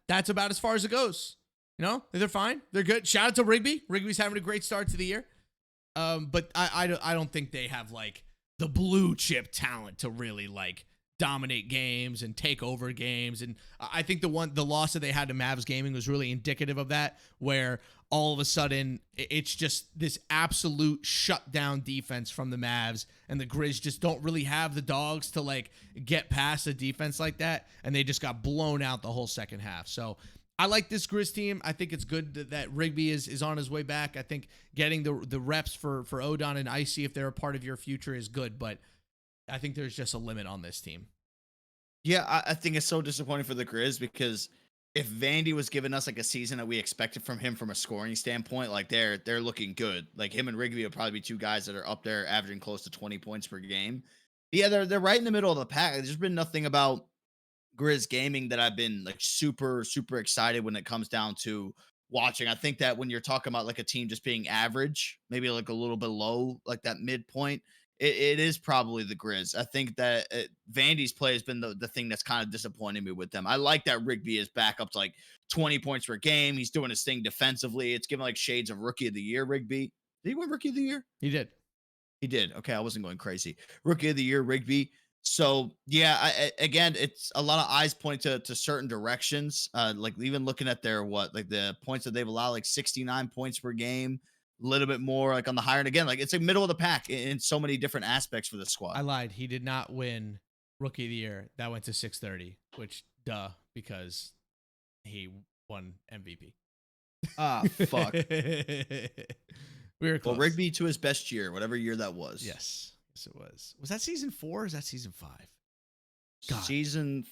That's about as far as it goes. You know, they're fine. They're good. Shout out to Rigby. Rigby's having a great start to the year. But I don't think they have like the blue chip talent to really like dominate games and take over games. And I think the loss that they had to Mavs Gaming was really indicative of that, where all of a sudden it's just this absolute shutdown defense from the Mavs, and the Grizz just don't really have the dogs to like get past a defense like that. And they just got blown out the whole second half. So I like this Grizz team. I think it's good that Rigby is on his way back. I think getting the reps for Odon and Icy, if they're a part of your future, is good. But I think there's just a limit on this team. Yeah, I think it's so disappointing for the Grizz because if Vandy was giving us like a season that we expected from him from a scoring standpoint, like they're looking good. Like him and Rigby will probably be 2 guys that are up there averaging close to 20 points per game. Yeah, they're right in the middle of the pack. There's been nothing about Grizz Gaming that I've been like super excited when it comes down to watching. I think that when you're talking about like a team just being average, maybe like a little bit low, like that midpoint, it is probably the Grizz. I think that Vandy's play has been the thing that's kind of disappointing me with them. I like that Rigby is back up to like 20 points per game. He's doing his thing defensively. It's giving like shades of Rookie of the Year Rigby. Did he win Rookie of the Year? He did. He did. Okay, I wasn't going crazy. Rookie of the Year Rigby. So yeah, again, it's a lot of eyes point to certain directions. Like even looking at their like the points that they've allowed, like 69 points per game, a little bit more like on the higher end. Again, like it's like middle of the pack in so many different aspects for the squad. I lied. He did not win Rookie of the Year. That went to 630, which because he won MVP. Ah, fuck. We were close. Well, Rigby to his best year, whatever year that was. Yes. Yes, it was. Was that season 4 or is that season 5? God. Season.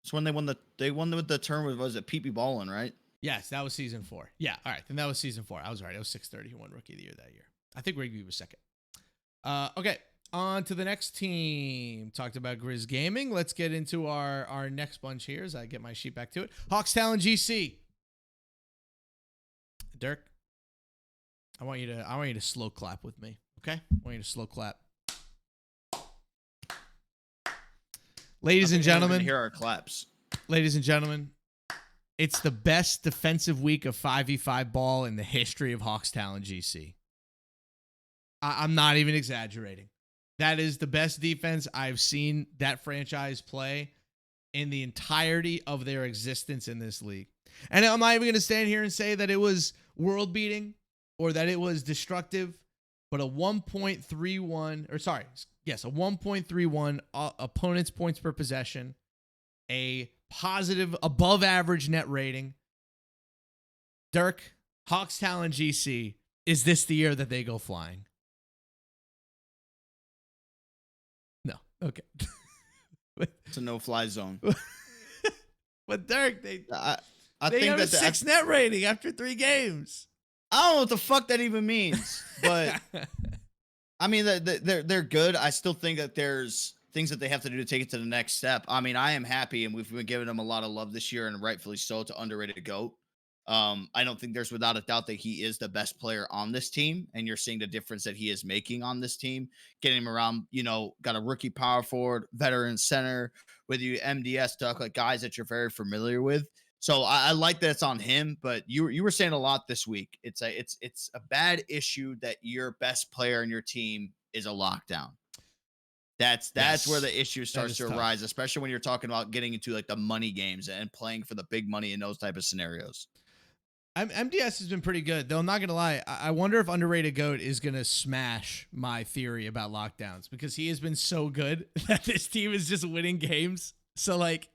It's when they won with the term. Was it Pee Ballin', right? Yes, that was season 4. Yeah, all right. Then that was season 4. I was right. It was 630 who won Rookie of the Year that year. I think Rigby was second. Okay, on to the next team. Talked about Grizz Gaming. Let's get into our next bunch here as I get my sheet back to it. Hawks Talon GC. Dirk, I want you to slow clap with me. Okay? I want you to slow clap. Ladies and gentlemen. Here are claps. Ladies and gentlemen, it's the best defensive week of 5v5 ball in the history of Hawks Talon GC. I'm not even exaggerating. That is the best defense I've seen that franchise play in the entirety of their existence in this league. And I'm not even going to stand here and say that it was world beating or that it was destructive. But a 1.31 opponent's points per possession, a positive above average net rating. Dirk, Hawks Talon GC, is this the year that they go flying? No. Okay. It's a no-fly zone. But Dirk, they think have that a 6 net rating after 3 games. I don't know what the fuck that even means, but I mean, they're good. I still think that there's things that they have to do to take it to the next step. I mean, I am happy, and we've been giving them a lot of love this year, and rightfully so, to underrated GOAT. I don't think there's without a doubt that he is the best player on this team, and you're seeing the difference that he is making on this team, getting him around, you know, got a rookie power forward, veteran center, with you MDS Duck, like guys that you're very familiar with. So I like that it's on him, but you were saying a lot this week. It's a bad issue that your best player in your team is a lockdown. That's where the issue starts to arise, especially when you're talking about getting into like the money games and playing for the big money in those type of scenarios. MDS has been pretty good, though. I'm not going to lie. I wonder if Underrated GOAT is going to smash my theory about lockdowns because he has been so good that this team is just winning games. So, like,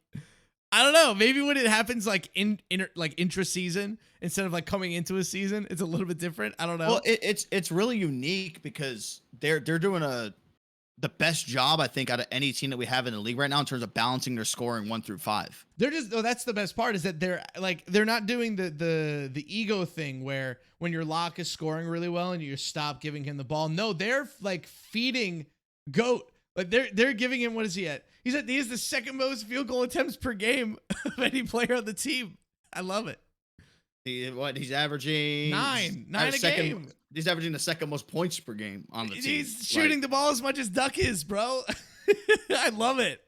I don't know. Maybe when it happens like intra-season instead of like coming into a season, it's a little bit different. I don't know. Well, it's really unique because they're doing the best job, I think, out of any team that we have in the league right now in terms of balancing their scoring 1 through 5. They're just that's the best part is that they're not doing the ego thing where when your lock is scoring really well and you stop giving him the ball. No, they're like feeding GOAT. Like they're giving him, what is he at? He has the second most field goal attempts per game of any player on the team. I love it. He's averaging nine a game. He's averaging the second most points per game on the team. He's shooting the ball as much as Duck is, bro. I love it.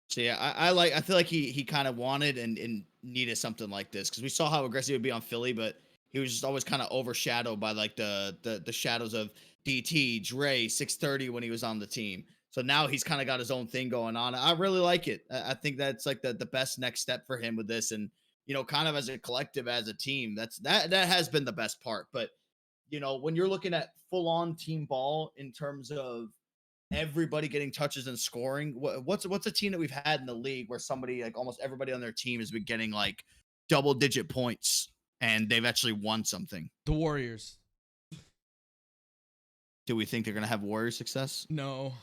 So yeah, I feel like he kind of wanted and needed something like this because we saw how aggressive he would be on Philly, but he was just always kind of overshadowed by like the shadows of DT, Dre, 630 when he was on the team. So now he's kind of got his own thing going on. I really like it. I think that's like the best next step for him with this, and kind of as a collective, as a team, that has been the best part. But when you're looking at full on team ball in terms of everybody getting touches and scoring, what's a team that we've had in the league where somebody, like almost everybody on their team, has been getting like double digit points and they've actually won something? The Warriors. Do we think they're gonna have Warrior success? No.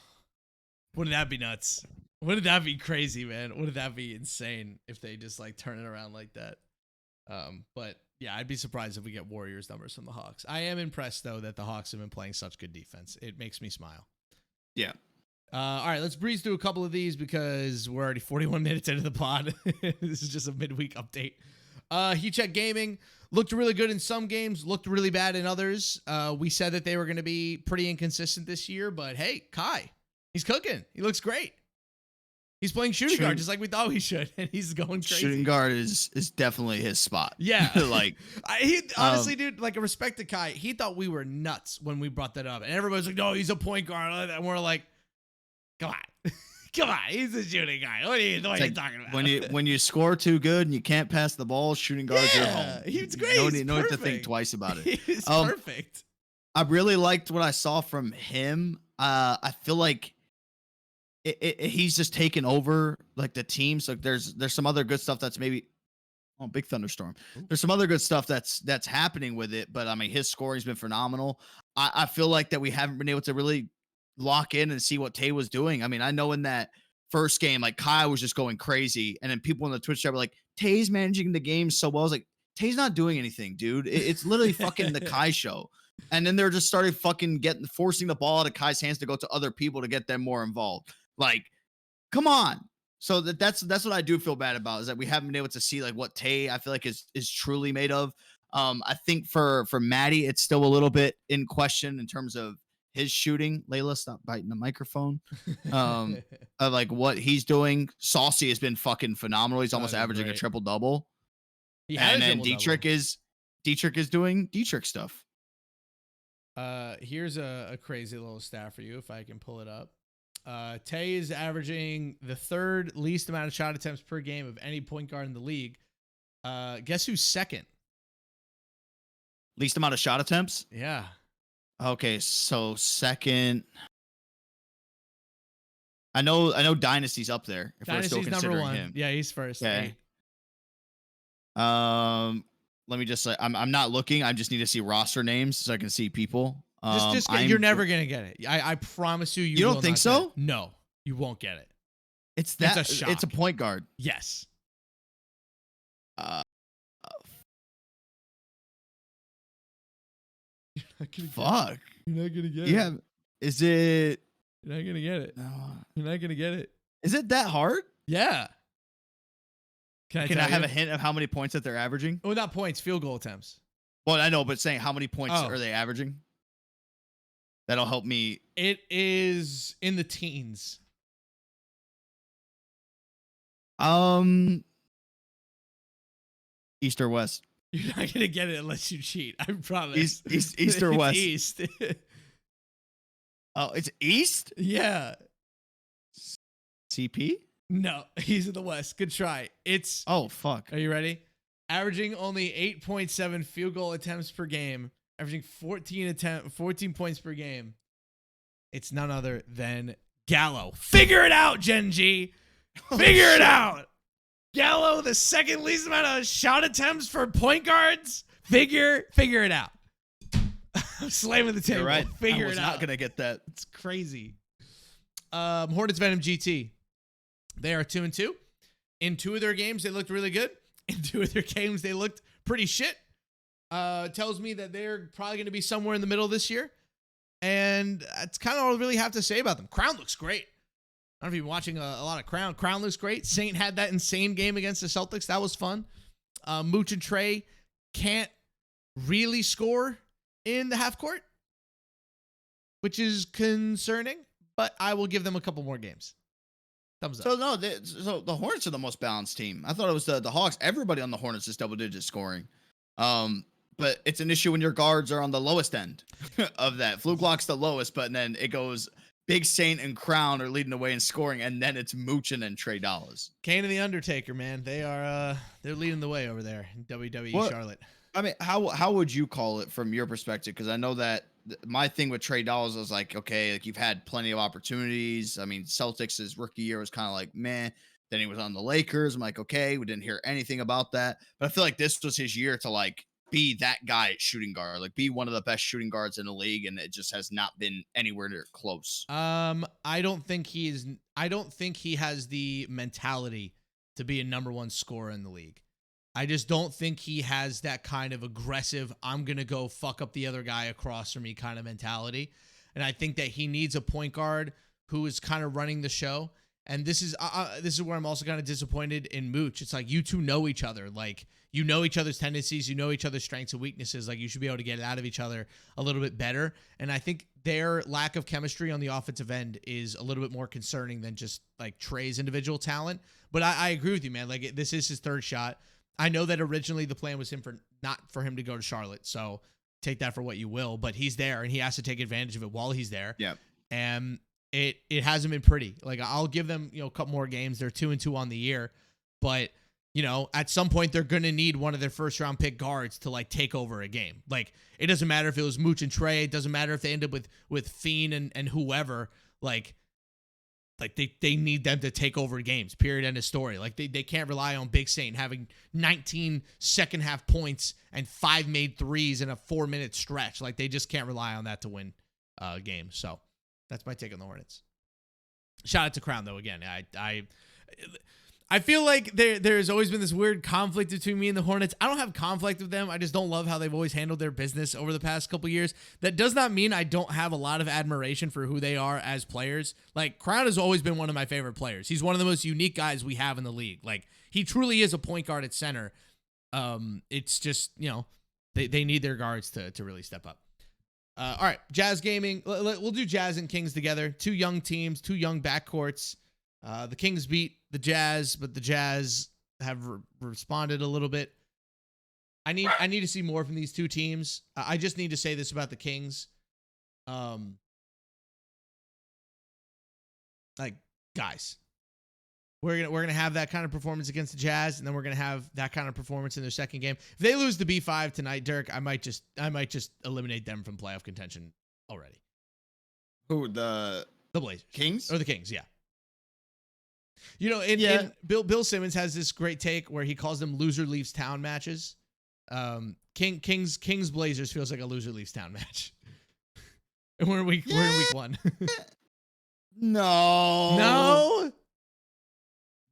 Wouldn't that be nuts? Wouldn't that be crazy, man? Wouldn't that be insane if they just like turn it around like that? But yeah, I'd be surprised if we get Warriors numbers from the Hawks. I am impressed though that the Hawks have been playing such good defense. It makes me smile. Yeah. All right, let's breeze through a couple of these because we're already 41 minutes into the pod. This is just a midweek update. Heat Check Gaming looked really good in some games, looked really bad in others. We said that they were going to be pretty inconsistent this year, but hey, Kai, he's cooking. He looks great. He's playing shooting guard just like we thought he should, and he's going crazy. Shooting guard is definitely his spot. Yeah. Like he honestly, dude, like a respect to Kai, he thought we were nuts when we brought that up. And everybody's like, no, he's a point guard. And we're like, come on. Come on. He's a shooting guy. What are you talking about? When you score too good and you can't pass the ball, shooting guards are home. He's great. No need to think twice about it. He's perfect. I really liked what I saw from him. I feel like he's just taken over like the team. So there's some other good stuff that's maybe big thunderstorm. There's some other good stuff that's happening with it, but I mean his scoring's been phenomenal. I feel like that we haven't been able to really lock in and see what Tay was doing. I mean, I know in that first game, like Kai was just going crazy, and then people on the Twitch chat were like, Tay's managing the game so well. I was like, Tay's not doing anything, dude. It's literally fucking the Kai show. And then they're just started fucking forcing the ball out of Kai's hands to go to other people to get them more involved. Like, come on. So that's what I do feel bad about, is that we haven't been able to see like what Tay I feel like is truly made of. I think for Maddie, it's still a little bit in question in terms of his shooting. Layla, stop biting the microphone. Of like what he's doing. Saucy has been fucking phenomenal. He's almost averaging a triple double. And then Dietrich is doing Dietrich stuff. Here's a crazy little stat for you if I can pull it up. Tay is averaging the third least amount of shot attempts per game of any point guard in the league. Guess who's second? Least amount of shot attempts? Yeah. Okay, so second. I know Dynasty's up there. If Dynasty's we're still considering number 1. him. Yeah, he's first. Okay. Let me just say I'm not looking. I just need to see roster names so I can see people. You're never gonna get it. I promise you. You don't think so? No, you won't get it. It's a shock. It's a point guard. Yes. Fuck. You're not gonna get it. Yeah. Is it? You're not gonna get it. No. You're not gonna get it. Is it that hard? Yeah. Can I have a hint of how many points that they're averaging? Oh, not points. Field goal attempts. Well, I know, but saying how many points are they averaging? That'll help me. It is in the teens. East or West? You're not gonna get it unless you cheat. I promise. East or West? East. Oh, it's East? Yeah. CP? No, he's in the West. Good try. It's. Oh fuck. Are you ready? averaging only 8.7 field goal attempts per game, averaging 14 points per game. It's none other than Gallo. Figure it out, Gen G. Figure it out. Gallo, the second least amount of shot attempts for point guards. Figure it out. I'm slamming the table. You're right. Figure I was it out. not gonna get that. It's crazy. Hornets Venom GT. They are 2-2. In 2 of their games, they looked really good. In 2 of their games, they looked pretty shit. Tells me that they're probably going to be somewhere in the middle this year. And that's kind of all I really have to say about them. Crown looks great. I don't know if you've been watching a lot of Crown. Crown looks great. Saint had that insane game against the Celtics. That was fun. Mooch and Trey can't really score in the half court, which is concerning, but I will give them a couple more games. Thumbs up. So the Hornets are the most balanced team. I thought it was the Hawks. Everybody on the Hornets is double-digit scoring. But it's an issue when your guards are on the lowest end of that. Fluke Lock's the lowest, but then it goes Big Saint and Crown are leading the way in scoring, and then it's Mooch and Trey Dollars. Kane and the Undertaker, man. They're leading the way over there in WWE Charlotte. I mean, how would you call it from your perspective? Because I know that my thing with Trey Dollars was like, okay, like you've had plenty of opportunities. I mean, Celtics' rookie year was kind of like, meh. Then he was on the Lakers. I'm like, okay, we didn't hear anything about that. But I feel like this was his year to like be that guy at shooting guard, like be one of the best shooting guards in the league, and it just has not been anywhere near close. I don't think he has the mentality to be a number 1 scorer in the league. I just don't think he has that kind of aggressive, I'm going to go fuck up the other guy across from me kind of mentality. And I think that he needs a point guard who is kind of running the show. And this is where I'm also kind of disappointed in Mooch. It's like you two know each other. Like you know each other's tendencies, you know each other's strengths and weaknesses. Like you should be able to get it out of each other a little bit better. And I think their lack of chemistry on the offensive end is a little bit more concerning than just like Trey's individual talent. But I agree with you, man. Like this is his third shot. I know that originally the plan was not for him to go to Charlotte. So take that for what you will, but he's there and he has to take advantage of it while he's there. Yeah. And it hasn't been pretty. Like I'll give them, a couple more games. They're 2-2 on the year, but at some point they're going to need one of their first round pick guards to like take over a game. Like it doesn't matter if it was Mooch and Trey. It doesn't matter if they end up with Fiend and whoever, like they need them to take over games, period, end of story. Like they can't rely on Big Saint having 19 second half points and 5 made threes in a 4-minute stretch. Like they just can't rely on that to win games. So that's my take on the Hornets. Shout out to Crown though. Again, I feel like there's always been this weird conflict between me and the Hornets. I don't have conflict with them. I just don't love how they've always handled their business over the past couple years. That does not mean I don't have a lot of admiration for who they are as players. Like Crown has always been one of my favorite players. He's one of the most unique guys we have in the league. Like he truly is a point guard at center. It's just, they need their guards to really step up. All right, Jazz Gaming. We'll do Jazz and Kings together. 2 young teams, 2 young backcourts. The Kings beat the Jazz, but the Jazz have responded a little bit. I need to see more from these 2 teams. I just need to say this about the Kings. Like guys, we're gonna have that kind of performance against the Jazz, and then we're gonna have that kind of performance in their second game. If they lose to B5 tonight, Dirk, I might just eliminate them from playoff contention already. Who the Blazers, Kings or the Kings? Yeah. Bill Simmons has this great take where he calls them loser leaves town matches. Kings Blazers feels like a loser leaves town match. And we're in week 1. No.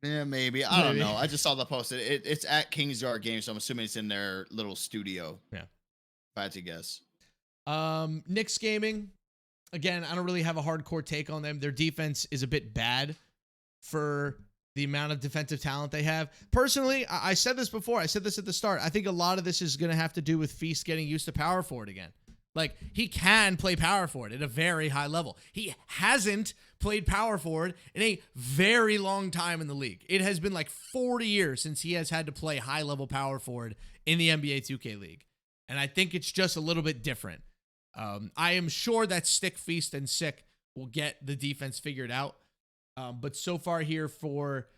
Yeah, maybe. I don't know. I just saw the post. It's at Kings Yard Games, so I'm assuming it's in their little studio. Yeah. If I had to guess. Knicks Gaming. Again, I don't really have a hardcore take on them. Their defense is a bit bad for the amount of defensive talent they have. Personally, I said this before. I said this at the start. I think a lot of this is going to have to do with Feast getting used to power forward again. Like, he can play power forward at a very high level. He hasn't played power forward in a very long time in the league. It has been like 40 years since he has had to play high-level power forward in the NBA 2K League. And I think it's just a little bit different. I am sure that Stick, Feast, and Sick will get the defense figured out. But so far here for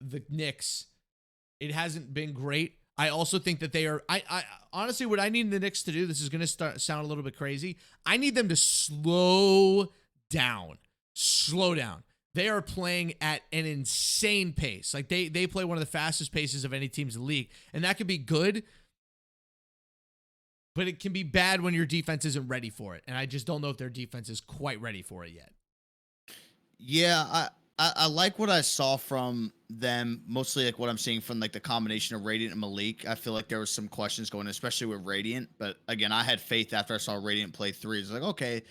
the Knicks, it hasn't been great. I also think that they are. I honestly, what I need the Knicks to do, this is going to sound a little bit crazy. I need them to slow down. Slow down. They are playing at an insane pace. Like they play one of the fastest paces of any teams in the league, and that could be good. But it can be bad when your defense isn't ready for it, and I just don't know if their defense is quite ready for it yet. Yeah, I like what I saw from them, mostly like what I'm seeing from like the combination of Radiant and Malik. I feel like there was some questions going, especially with Radiant. But again, I had faith after I saw Radiant play three. It's like, okay,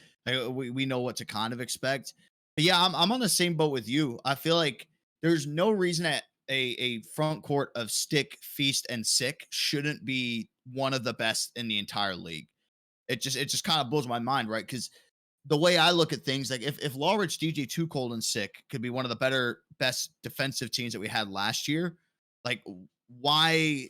we know what to kind of expect. But yeah, I'm on the same boat with you. I feel like there's no reason that a front court of Stick, Feast, and Sick shouldn't be one of the best in the entire league. It just kind of blows my mind, right? Because the way I look at things, like if Lawrence, DJ, Too Cold, and Sick could be one of the best defensive teams that we had last year, like why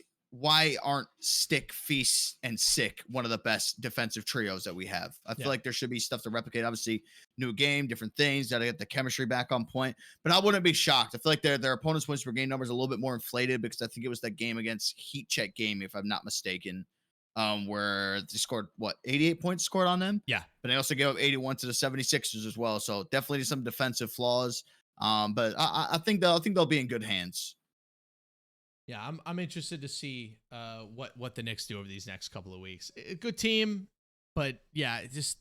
aren't Stick, Feast, and Sick one of the best defensive trios that we have? I feel like there should be stuff to replicate. Obviously, new game, different things, got to get the chemistry back on point. But I wouldn't be shocked. I feel like their opponents' points per game numbers are a little bit more inflated because I think it was that game against Heat Check game, if I'm not mistaken. Where they scored 88 points scored on them. Yeah. But they also gave up 81 to the 76ers as well. So definitely some defensive flaws. But I think they'll be in good hands. Yeah, I'm interested to see what the Knicks do over these next couple of weeks. A good team, but yeah, it's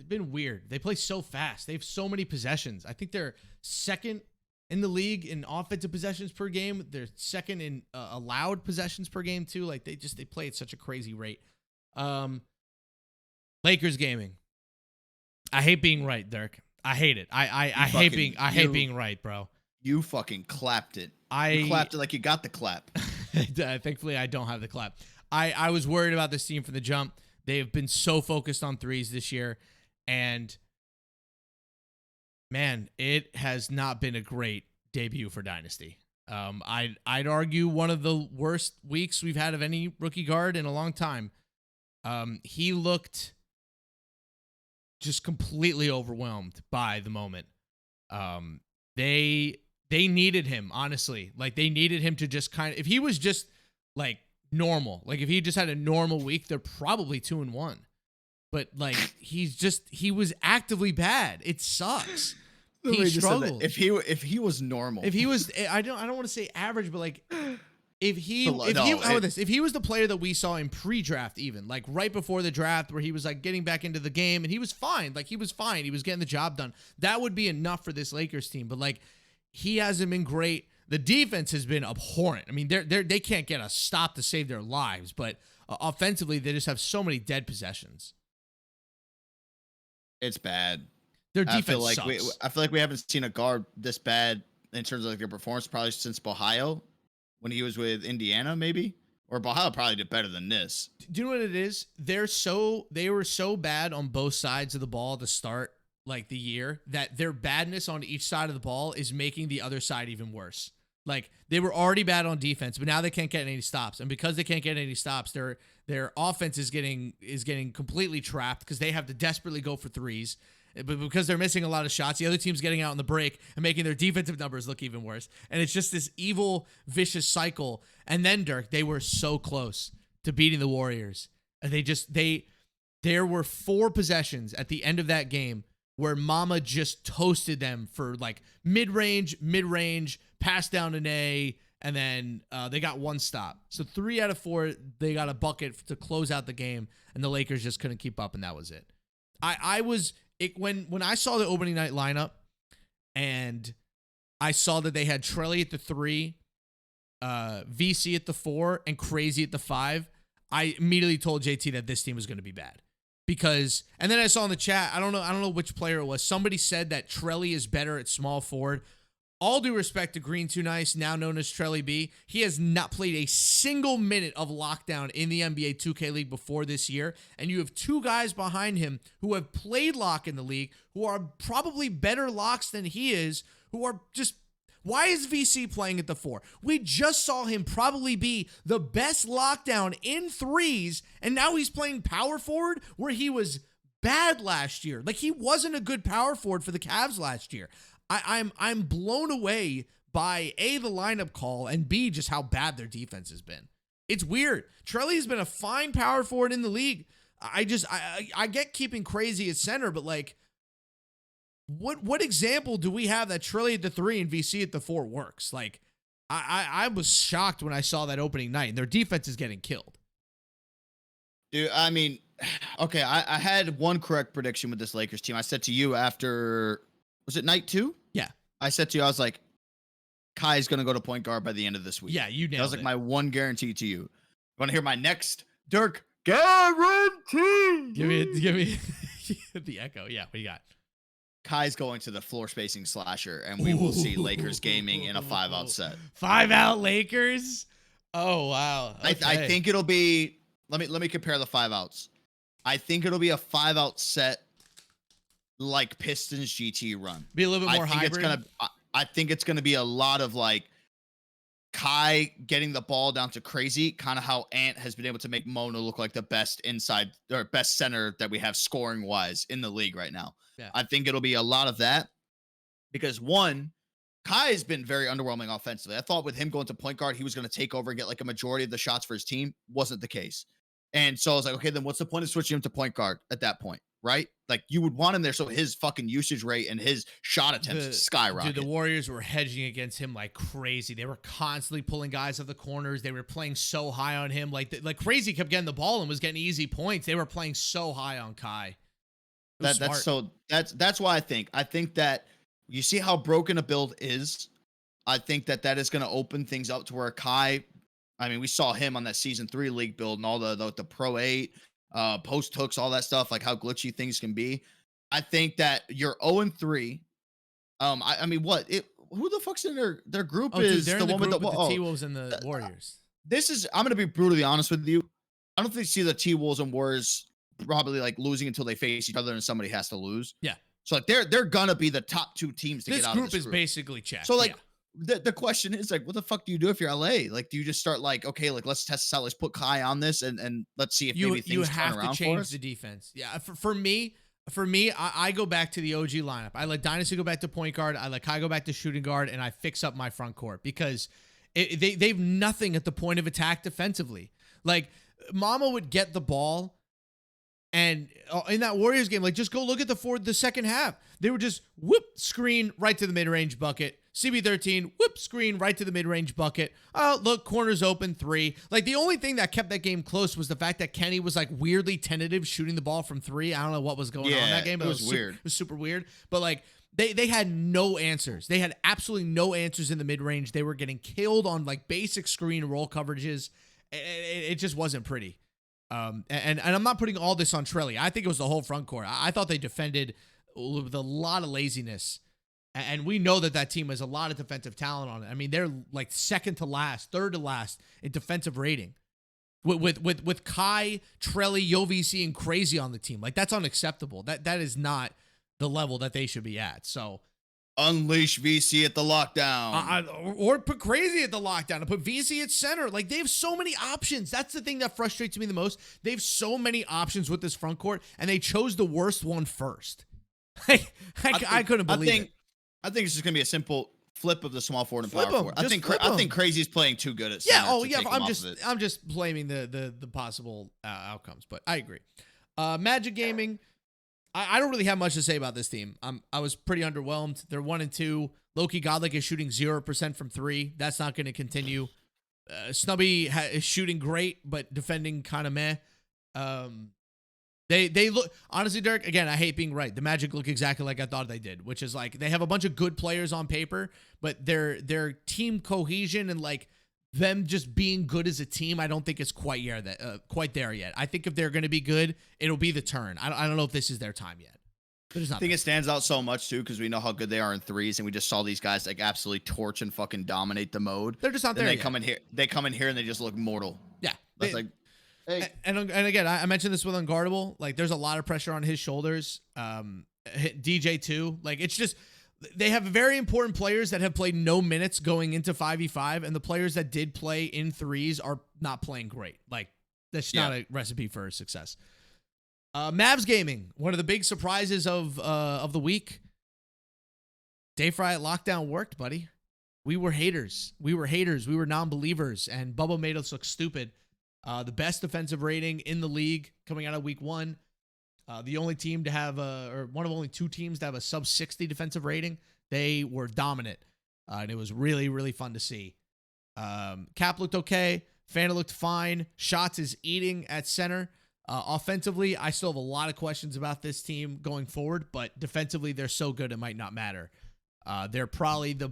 been weird. They play so fast. They have so many possessions. I think they're second in the league in offensive possessions per game. They're second in allowed possessions per game too. Like they play at such a crazy rate. Lakers gaming. I hate being right, Dirk. I hate it. I hate being right, bro. You fucking clapped it. You clapped it like you got the clap. Thankfully, I don't have the clap. I was worried about this team from the jump. They have been so focused on threes this year, and man, it has not been a great debut for Dynasty. I'd argue one of the worst weeks we've had of any rookie guard in a long time. He looked just completely overwhelmed by the moment. They needed him, honestly. Like they needed him to just if he was just like normal, like if he just had a normal week, they're probably 2-1. But like he was actively bad. It sucks. He struggled. If he was normal, if he was, I don't want to say average, but like if he was the player that we saw in pre-draft, even like right before the draft, where he was like getting back into the game and he was fine. Like he was fine. He was getting the job done. That would be enough for this Lakers team. But like he hasn't been great. The defense has been abhorrent. I mean, they can't get a stop to save their lives. But offensively, they just have so many dead possessions. It's bad. Their defense I sucks. I feel like we haven't seen a guard this bad in terms of like their performance probably since Ohio, when he was with Indiana, maybe. Or Ohio probably did better than this. Do you know what it is? They were so bad on both sides of the ball to start like the year that their badness on each side of the ball is making the other side even worse. Like they were already bad on defense, but now they can't get any stops. And because they can't get any stops, their offense is getting completely trapped because they have to desperately go for threes. But because they're missing a lot of shots, the other team's getting out on the break and making their defensive numbers look even worse. And it's just this evil, vicious cycle. And then, Dirk, they were so close to beating the Warriors. And there were 4 possessions at the end of that game where Mama just toasted them for like mid-range, pass down an A, and then they got 1 stop. So 3 out of 4, they got a bucket to close out the game, and the Lakers just couldn't keep up, and that was it. When I saw the opening night lineup and I saw that they had Trelly at the 3, VC at the 4, and Crazy at the 5, I immediately told JT that this team was going to be bad. And then I saw in the chat, I don't know which player it was. Somebody said that Trelly is better at small forward. All due respect to Green Too Nice, now known as Trelly B, he has not played a single minute of lockdown in the NBA 2K League before this year, and you have 2 guys behind him who have played lock in the league, who are probably better locks than he is, who are just... Why is VC playing at the 4? We just saw him probably be the best lockdown in threes, and now he's playing power forward where he was bad last year. Like, he wasn't a good power forward for the Cavs last year. I'm blown away by A, the lineup call, and B, just how bad their defense has been. It's weird. Trelly has been a fine power forward in the league. I get keeping Crazy at center, but like, what example do we have that Trelly at the 3 and VC at the 4 works? Like, I was shocked when I saw that opening night, and their defense is getting killed. Dude, I mean, okay, I had one correct prediction with this Lakers team. I said to you after, was it night 2? Yeah. I said to you, I was like, Kai's going to go to point guard by the end of this week. Yeah, you nailed it. That was like my one guarantee to you. Want to hear my next Dirk guarantee? Give me the echo. Yeah, what do you got? Kai's going to the floor spacing slasher, and we will see Lakers gaming in a 5-out set. 5-out Lakers? Oh, wow. Okay. I think it'll be, let me compare the 5-outs. I think it'll be a 5-out set like Pistons GT run. Be a little bit more hybrid. I think it's gonna be a lot of like Kai getting the ball down to Crazy, kind of how Ant has been able to make Mona look like the best inside or best center that we have scoring wise in the league right now. Yeah. I think it'll be a lot of that because one, Kai has been very underwhelming offensively. I thought with him going to point guard, he was going to take over and get like a majority of the shots for his team. Wasn't the case. And so I was like, okay, then what's the point of switching him to point guard at that point? Right? Like you would want him there so his fucking usage rate and his shot attempts skyrocket. Dude, the Warriors were hedging against him like crazy. They were constantly pulling guys off the corners. They were playing so high on him. Like Crazy kept getting the ball and was getting easy points. They were playing so high on Kai. That's why I think that you see how broken a build is. I think that is going to open things up to where Kai, I mean, we saw him on that season 3 league build and all the Pro 8, post hooks, all that stuff, like how glitchy things can be. I think that you're 0-3. I mean, who the fuck's in their group is dude, the one with the T-Wolves and the Warriors. I'm going to be brutally honest with you. I don't think see the T-Wolves and Warriors probably like losing until they face each other and somebody has to lose. Yeah. So like they're gonna be the top 2 teams to get out of this group. This group is basically checked. So like the question is like, what the fuck do you do if you're LA? Like, do you just start like, okay, like let's test this out, let's put Kai on this and let's see if maybe things turn around for us? You have to change the defense. Yeah, for me, I go back to the OG lineup. I let Dynasty go back to point guard. I let Kai go back to shooting guard, and I fix up my front court because they've nothing at the point of attack defensively. Like Mama would get the ball. And in that Warriors game, like just go look at the second half. They were just whoop screen right to the mid-range bucket. CB13 whoop screen right to the mid-range bucket. Oh, look, corners open 3. Like the only thing that kept that game close was the fact that Kenny was like weirdly tentative shooting the ball from 3. I don't know what was going on in that game, but it was weird. It was super weird. But like they had no answers. They had absolutely no answers in the mid-range. They were getting killed on like basic screen roll coverages. It just wasn't pretty. And I'm not putting all this on Trelly. I think it was the whole front court. I thought they defended with a lot of laziness. And we know that team has a lot of defensive talent on it. I mean, they're like second to last, third to last in defensive rating. With Kai, Trelly, YoVC, and Crazy on the team. Like, that's unacceptable. That is not the level that they should be at. So unleash VC at the lockdown. Or put Crazy at the lockdown and put VC at center. Like, they have so many options. That's the thing that frustrates me the most. They have so many options with this front court, and they chose the worst one first. I couldn't believe it. I think it's just going to be a simple flip of the small forward and power forward. I think Crazy's playing too good at center. I'm just blaming the possible outcomes, but I agree. Magic Gaming. I don't really have much to say about this team. I was pretty underwhelmed. They're 1-2. Loki Godlick is shooting 0% from 3. That's not going to continue. Snubby is shooting great, but defending kind of meh. They look, honestly, Dirk, again, I hate being right. The Magic look exactly like I thought they did, which is like they have a bunch of good players on paper, but their team cohesion and like them just being good as a team, I don't think it's quite there yet. I think if they're going to be good, it'll be the turn. I don't know if this is their time yet. I think it stands out so much too because we know how good they are in threes, and we just saw these guys like absolutely torch and fucking dominate the mode. They're just not there. They come in here and they just look mortal. Yeah, that's like. Hey. And again, I mentioned this with Unguardable. Like, there's a lot of pressure on his shoulders. DJ too. Like, it's just they have very important players that have played no minutes going into 5v5, and the players that did play in threes are not playing great. Like, that's not a recipe for success. Mavs Gaming, one of the big surprises of the week. Day Fry at lockdown worked, buddy. We were haters. We were non-believers, and Bubba made us look stupid. The best defensive rating in the league coming out of week 1. The only team to have or one of only 2 teams to have a sub 60 defensive rating. They were dominant, and it was really, really fun to see. Cap looked okay. Fanta looked fine. Shots is eating at center. Offensively, I still have a lot of questions about this team going forward, but defensively, they're so good it might not matter. They're probably the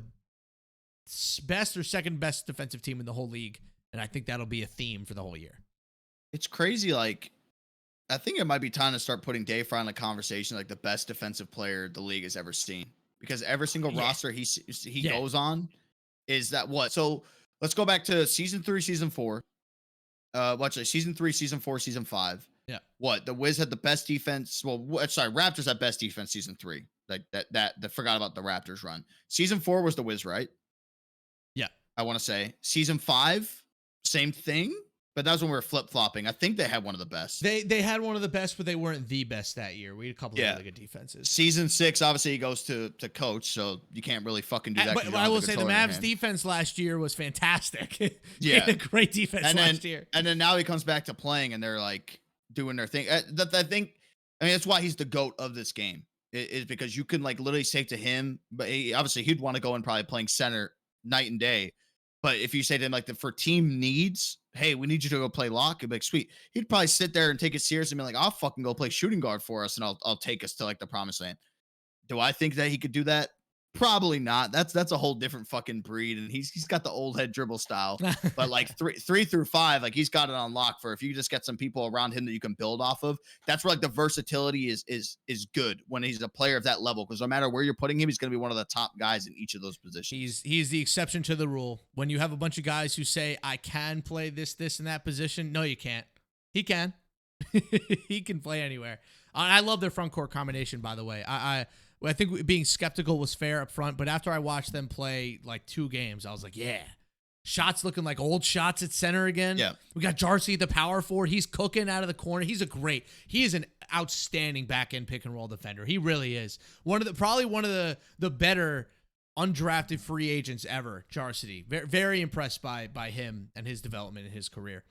best or second best defensive team in the whole league, and I think that'll be a theme for the whole year. It's crazy. Like, I think it might be time to start putting Dave Fry in the conversation, like the best defensive player the league has ever seen, because every single roster he goes on is that what? So let's go back to season 3, season 4. Season 3, season 4, season 5. Yeah. What? The Wiz had the best defense. Well, Raptors had best defense season 3. Like that forgot about the Raptors run. Season 4 was the Wiz, right? Yeah. I want to say season 5, same thing, but that was when we were flip-flopping. I think they had one of the best. They had one of the best, but they weren't the best that year. We had a couple of really good defenses. Season 6, obviously, he goes to coach, so you can't really fucking do that. But I will say the Mavs defense last year was fantastic. Yeah. They had a great defense last year. And then now he comes back to playing, and they're like doing their thing. I mean, that's why he's the GOAT of this game. Is because you can like literally say to him, but obviously he'd want to go and probably playing center night and day. But if you say to him like for team needs, hey, we need you to go play lock, he'd be like, sweet. He'd probably sit there and take it serious and be like, I'll fucking go play shooting guard for us, and I'll take us to like the promised land. Do I think that he could do that? Probably not. That's a whole different fucking breed, and he's got the old head dribble style. But like 3 through 5, like he's got it on lock for if you just get some people around him that you can build off of. That's where like the versatility is good when he's a player of that level, because no matter where you're putting him, he's going to be one of the top guys in each of those positions. He's the exception to the rule. When you have a bunch of guys who say I can play this and that position, no, you can't. He can. He can play anywhere. I love their front court combination, by the way. I think being skeptical was fair up front, but after I watched them play like 2 games, I was like, yeah. Shots looking like old shots at center again. Yeah. We got Jarcy, the power forward. He's cooking out of the corner. He is an outstanding back-end pick-and-roll defender. He really is. Probably one of the better undrafted free agents ever, Jarcy. Very, very impressed by him and his development in his career.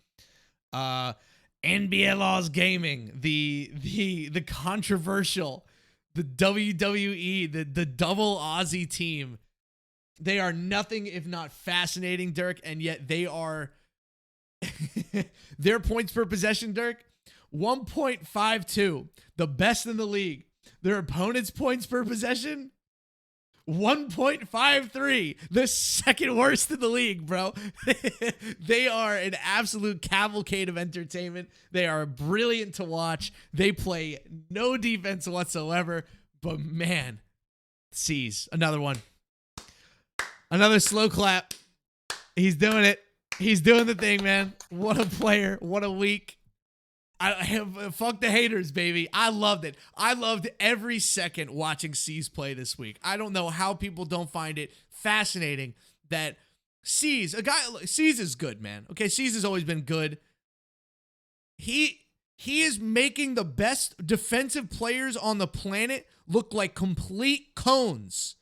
NBA Laws Gaming, the controversial, the WWE, the double Aussie team. They are nothing if not fascinating, Dirk, and yet they are their points per possession, Dirk, 1.52, the best in the league. Their opponent's points per possession, 1.53, the second worst in the league, bro. They are an absolute cavalcade of entertainment. They are brilliant to watch. They play no defense whatsoever, but man, C's, another one. Another slow clap. He's doing it. He's doing the thing, man. What a player. What a week. Fuck the haters, baby. I loved it. I loved every second watching C's play this week. I don't know how people don't find it fascinating that C's is good, man. Okay, C's has always been good. He is making the best defensive players on the planet look like complete cones.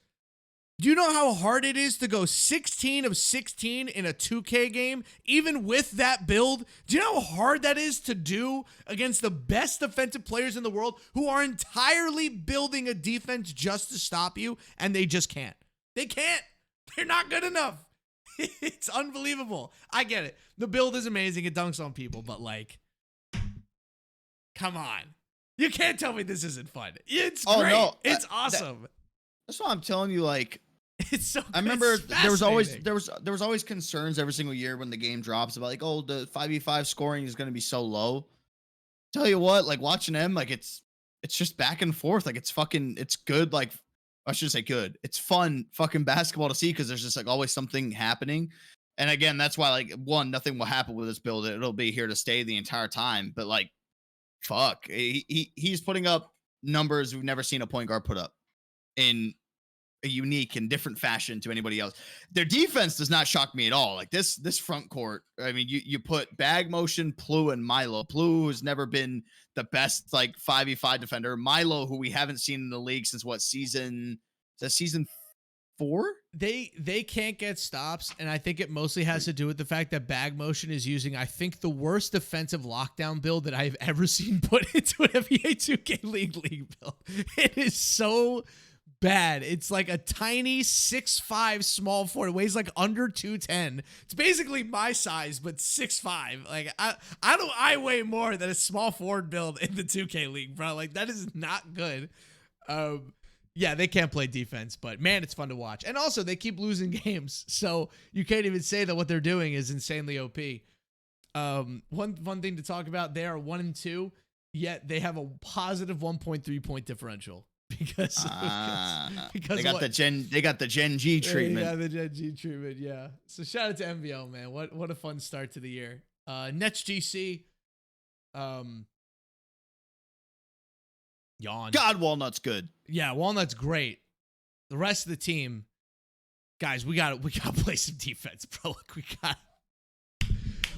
Do you know how hard it is to go 16 of 16 in a 2K game, even with that build? Do you know how hard that is to do against the best defensive players in the world who are entirely building a defense just to stop you, and they just can't? They can't. They're not good enough. It's unbelievable. I get it. The build is amazing. It dunks on people, but like, come on. You can't tell me this isn't fun. It's great. No, it's awesome. That's why I'm telling you, like, it's so. I remember there was always concerns every single year when the game drops about like, oh, the 5v5 scoring is going to be so low. Tell you what, like watching them, like it's just back and forth. Like it's good. Like I should say good. It's fun fucking basketball to see because there's just like always something happening. And again, that's why like nothing will happen with this build. It'll be here to stay the entire time. But like, fuck, he's putting up numbers we've never seen a point guard put up in a unique and different fashion to anybody else. Their defense does not shock me at all. Like this front court, I mean, you put bag motion, Plu, and Milo. Plu has never been the best like 5v5 defender. Milo, who we haven't seen in the league since what season 4. They can't get stops, and I think it mostly has to do with the fact that Bag Motion is using, I think, the worst defensive lockdown build that I've ever seen put into an NBA 2K League build. It is so bad. It's like a tiny 6'5" small forward. It weighs like under 210. It's basically my size, but 6'5". Like I weigh more than a small forward build in the 2K League, bro. Like that is not good. Yeah, they can't play defense, but man, it's fun to watch. And also, they keep losing games, so you can't even say that what they're doing is insanely OP. One thing to talk about: they are 1-2, yet they have a positive 1.3 point differential because they got the Gen G treatment. Yeah, the Gen G treatment. Yeah. So shout out to MVL, man. What a fun start to the year. Nets GC. Yawn. God, Walnut's good. Yeah, Walnut's great. The rest of the team, guys, we gotta play some defense, bro. Like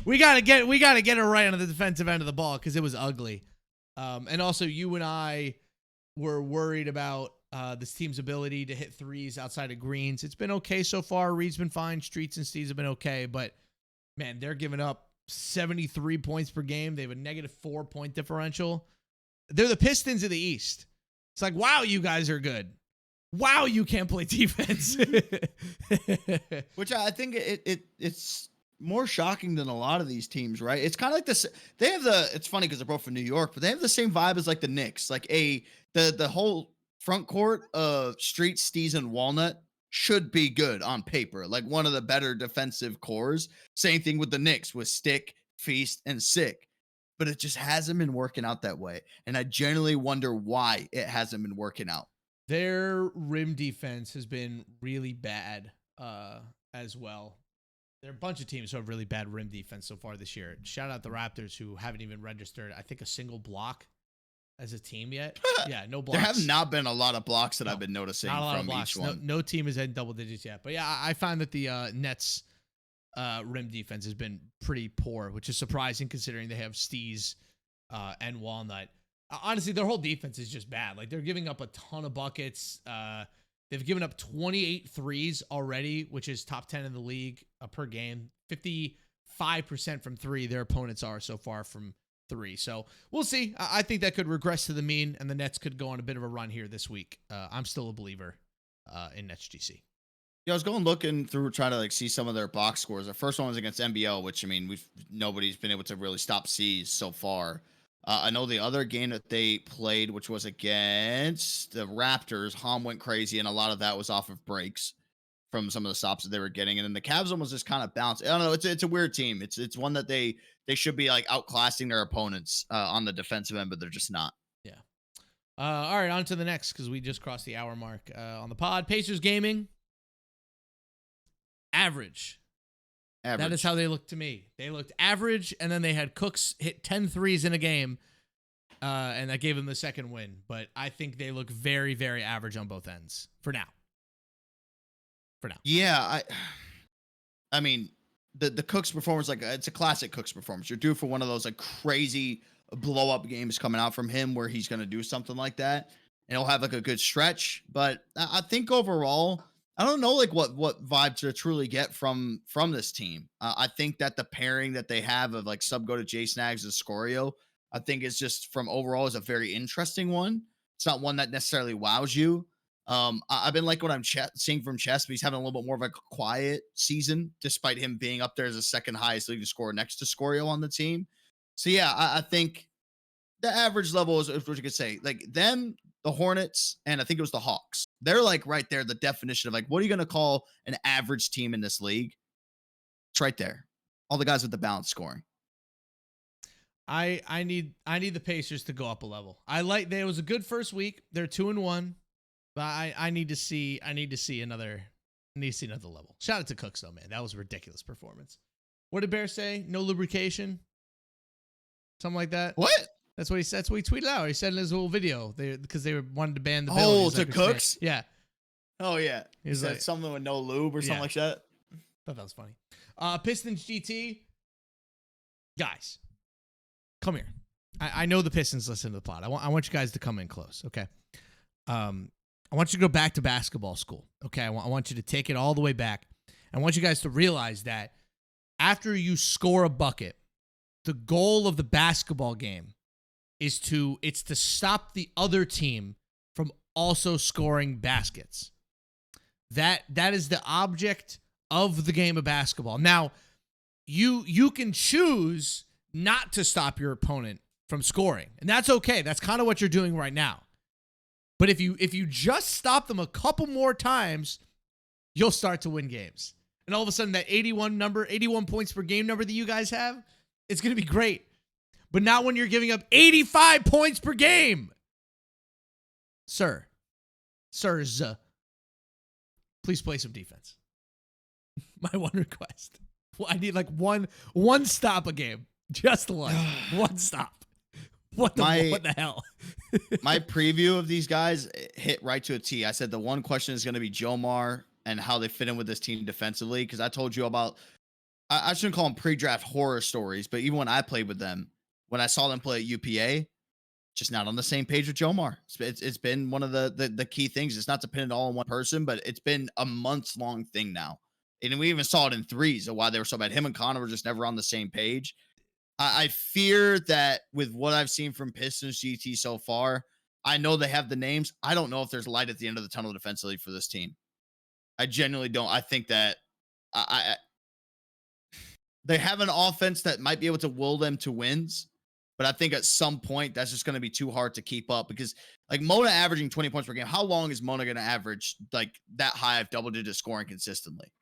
we gotta get it right on the defensive end of the ball because it was ugly. And also, you and I were worried about this team's ability to hit threes outside of greens. It's been okay so far. Reed's been fine. Streets and Steves have been okay, but man, they're giving up 73 points per game. They have a negative 4 point differential. They're the Pistons of the East. It's like, wow, you guys are good. Wow, you can't play defense. Which I think it's more shocking than a lot of these teams, right? It's kind of like this. They have it's funny because they're both from New York, but they have the same vibe as like the Knicks. Like the whole front court of Street, Steez, and Walnut should be good on paper. Like one of the better defensive cores. Same thing with the Knicks with Stick, Feast, and Sick. But it just hasn't been working out that way. And I genuinely wonder why it hasn't been working out. Their rim defense has been really bad as well. There are a bunch of teams who have really bad rim defense so far this year. Shout out the Raptors who haven't even registered, I think, a single block as a team yet. Yeah, no blocks. There have not been a lot of blocks that I've been noticing not a lot from of blocks. each one. No team has had double digits yet. But yeah, I find that the Nets rim defense has been pretty poor, which is surprising considering they have Steez and Walnut. Honestly, their whole defense is just bad. Like they're giving up a ton of buckets. They've given up 28 threes already, which is top 10 in the league per game. 55% from three their opponents are so far from three. So we'll see. I think that could regress to the mean, and the Nets could go on a bit of a run here this week. I'm still a believer in Nets GC. Yeah, I was looking through trying to like see some of their box scores. The first one was against NBL, which I mean nobody's been able to really stop C's so far. I know the other game that they played, which was against the Raptors, Hom went crazy, and a lot of that was off of breaks from some of the stops that they were getting. And then the Cavs one was just kind of bounced. I don't know. It's a weird team. It's one that they should be like outclassing their opponents on the defensive end, but they're just not. Yeah. All right, on to the next because we just crossed the hour mark on the pod. Pacers Gaming. Average. That is how they looked to me. They looked average, and then they had Cooks hit 10 threes in a game, and that gave them the second win. But I think they look very, very average on both ends for now. Yeah, I mean, the Cooks performance, like it's a classic Cooks performance. You're due for one of those like crazy blow up games coming out from him where he's going to do something like that, and he'll have like a good stretch. But I think overall, I don't know like what vibe to truly get from this team. I think that the pairing that they have of like Sub Go to Jay Snags and Scorio, I think is just from overall is a very interesting one. It's not one that necessarily wows you. I've been like what I'm seeing from Chess, but he's having a little bit more of a quiet season, despite him being up there as the second highest leading scorer next to Scorio on the team. So yeah, I think the average level is what you could say. Like them, the Hornets, and I think it was the Hawks. They're like right there, the definition of like, what are you going to call an average team in this league? It's right there. All the guys with the balanced scoring. I need the Pacers to go up a level. There was a good first week. They're 2-1, but I need to see another level. Shout out to Cooks though, man. That was a ridiculous performance. What did Bear say? No lubrication? Something like that? What? That's what he said. That's what he tweeted out. He said in his little video because they wanted to ban the bill. Oh, to Cooks? Yeah. Oh, yeah. He said like, something with no lube or something like that. Thought that was funny. Pistons GT. Guys, come here. I know the Pistons listen to the pod. I want you guys to come in close, okay? I want you to go back to basketball school. Okay, I want you to take it all the way back. I want you guys to realize that after you score a bucket, the goal of the basketball game is to stop the other team from also scoring baskets. That is the object of the game of basketball. Now, you can choose not to stop your opponent from scoring, and that's okay. That's kind of what you're doing right now. But if you just stop them a couple more times, you'll start to win games. And all of a sudden, that 81 points per game number that you guys have, it's going to be great. But not when you're giving up 85 points per game. Sirs, please play some defense. My one request. Well, I need like one stop a game. Just one. One stop. What the hell? My preview of these guys hit right to a T. I said the one question is going to be Jomar and how they fit in with this team defensively, because I told you about, I shouldn't call them pre-draft horror stories, but even when I played with them, when I saw them play at UPA, just not on the same page with Jomar. It's been one of the key things. It's not dependent all on one person, but it's been a months-long thing now. And we even saw it in threes of why they were so bad. Him and Connor were just never on the same page. I fear that with what I've seen from Pistons GT so far, I know they have the names. I don't know if there's light at the end of the tunnel defensively for this team. I genuinely don't. I think that they have an offense that might be able to will them to wins, but I think at some point that's just going to be too hard to keep up, because like Mona averaging 20 points per game, how long is Mona going to average like that high of double-digit scoring consistently?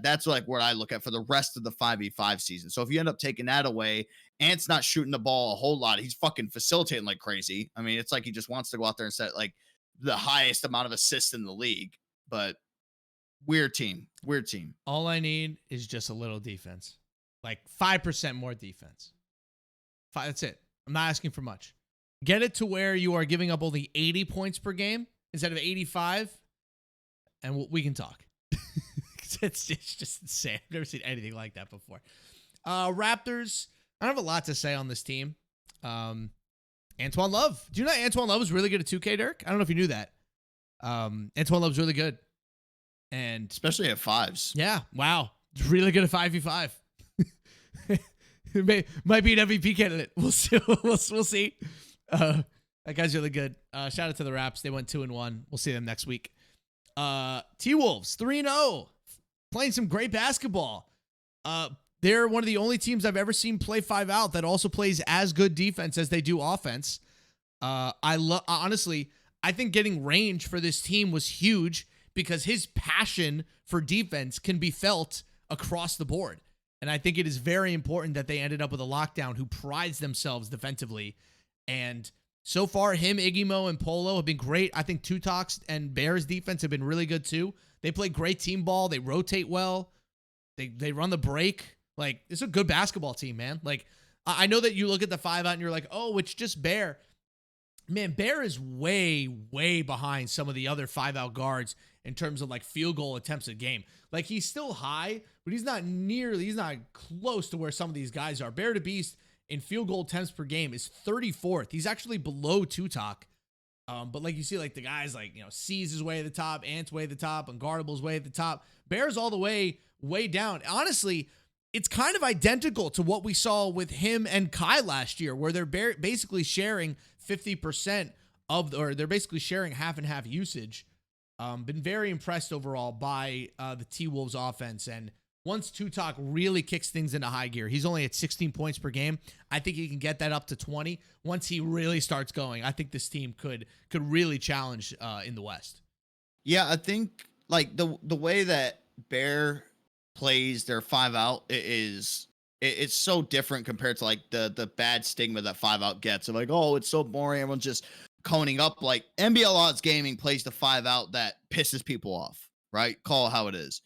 That's like what I look at for the rest of the 5v5 season. So if you end up taking that away, Ant's not shooting the ball a whole lot. He's fucking facilitating like crazy. I mean, it's like he just wants to go out there and set like the highest amount of assists in the league. But weird team. All I need is just a little defense, like 5% more defense. That's it. I'm not asking for much. Get it to where you are giving up only 80 points per game instead of 85, and we can talk. It's just insane. I've never seen anything like that before. Raptors, I don't have a lot to say on this team. Antoine Love. Do you know Antoine Love was really good at 2K, Dirk? I don't know if you knew that. Antoine Love's really good. And especially at fives. Yeah. Wow. Really good at 5v5. Might be an MVP candidate. We'll see. We'll see. That guy's really good. Shout out to the Raps. They went 2-1. We'll see them next week. T-Wolves 3-0. Playing some great basketball. They're one of the only teams I've ever seen play 5 out that also plays as good defense as they do offense. Honestly, I think getting range for this team was huge because his passion for defense can be felt across the board. And I think it is very important that they ended up with a lockdown who prides themselves defensively. And so far, him, Iggy Mo, and Polo have been great. I think Tutox and Bears defense have been really good too. They play great team ball. They rotate well. They run the break. Like, it's a good basketball team, man. Like, I know that you look at the 5 out and you're like, oh, it's just Bear. Man, Bear is way, way behind some of the other 5 out guards in terms of like field goal attempts a game. Like, he's still high, but he's not close to where some of these guys are. Bear to Beast in field goal attempts per game is 34th. He's actually below Tutok. But like you see, like the guys like, C's is way at the top, Ant's way at the top, Unguardable's way at the top. Bear's all the way down. Honestly, it's kind of identical to what we saw with him and Kai last year, where they're basically sharing 50% or they're basically sharing half and half usage. Been very impressed overall by the T-Wolves offense. And once Tutok really kicks things into high gear, he's only at 16 points per game. I think he can get that up to 20. Once he really starts going, I think this team could really challenge in the West. Yeah, I think like the way that Bear plays their 5 out it's so different compared to like the bad stigma that 5 out gets. Of like, oh, it's so boring. Everyone's just coning up. Like NBL Odds Gaming plays the 5 out that pisses people off, right? Call it how it is.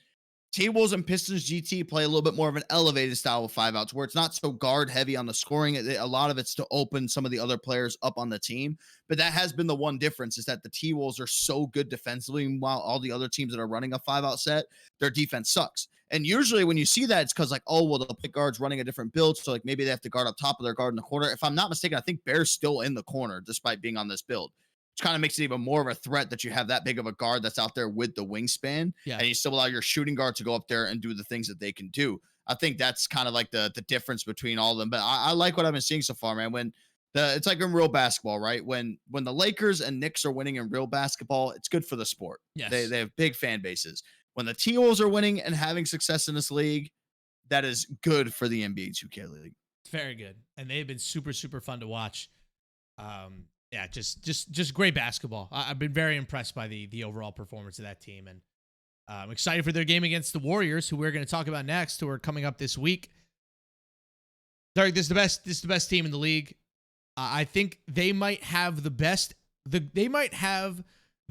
T-Wolves and Pistons GT play a little bit more of an elevated style of 5 outs where it's not so guard heavy on the scoring. A lot of it's to open some of the other players up on the team. But that has been the one difference, is that the T-Wolves are so good defensively, while all the other teams that are running a 5 out set, their defense sucks. And usually when you see that, it's because like, oh, well, the pick guard's running a different build. So like maybe they have to guard up top of their guard in the corner. If I'm not mistaken, I think Bear's still in the corner despite being on this build. which kind of makes it even more of a threat that you have that big of a guard that's out there with the wingspan, Yeah. and you still allow your shooting guard to go up there and do the things that they can do. I think that's kind of like the difference between all of them. But I like what I've been seeing so far, man. When it's like in real basketball, right? When the Lakers and Knicks are winning in real basketball, it's good for the sport. Yes. They have big fan bases. When the T-Wolves are winning and having success in this league, that is good for the NBA 2K League. It's very good, and they've been super fun to watch. Yeah, just great basketball. I've been very impressed by the overall performance of that team, and I'm excited for their game against the Warriors, who we're going to talk about next, who are coming up this week. Dirk, this is the best team in the league. I think they might have the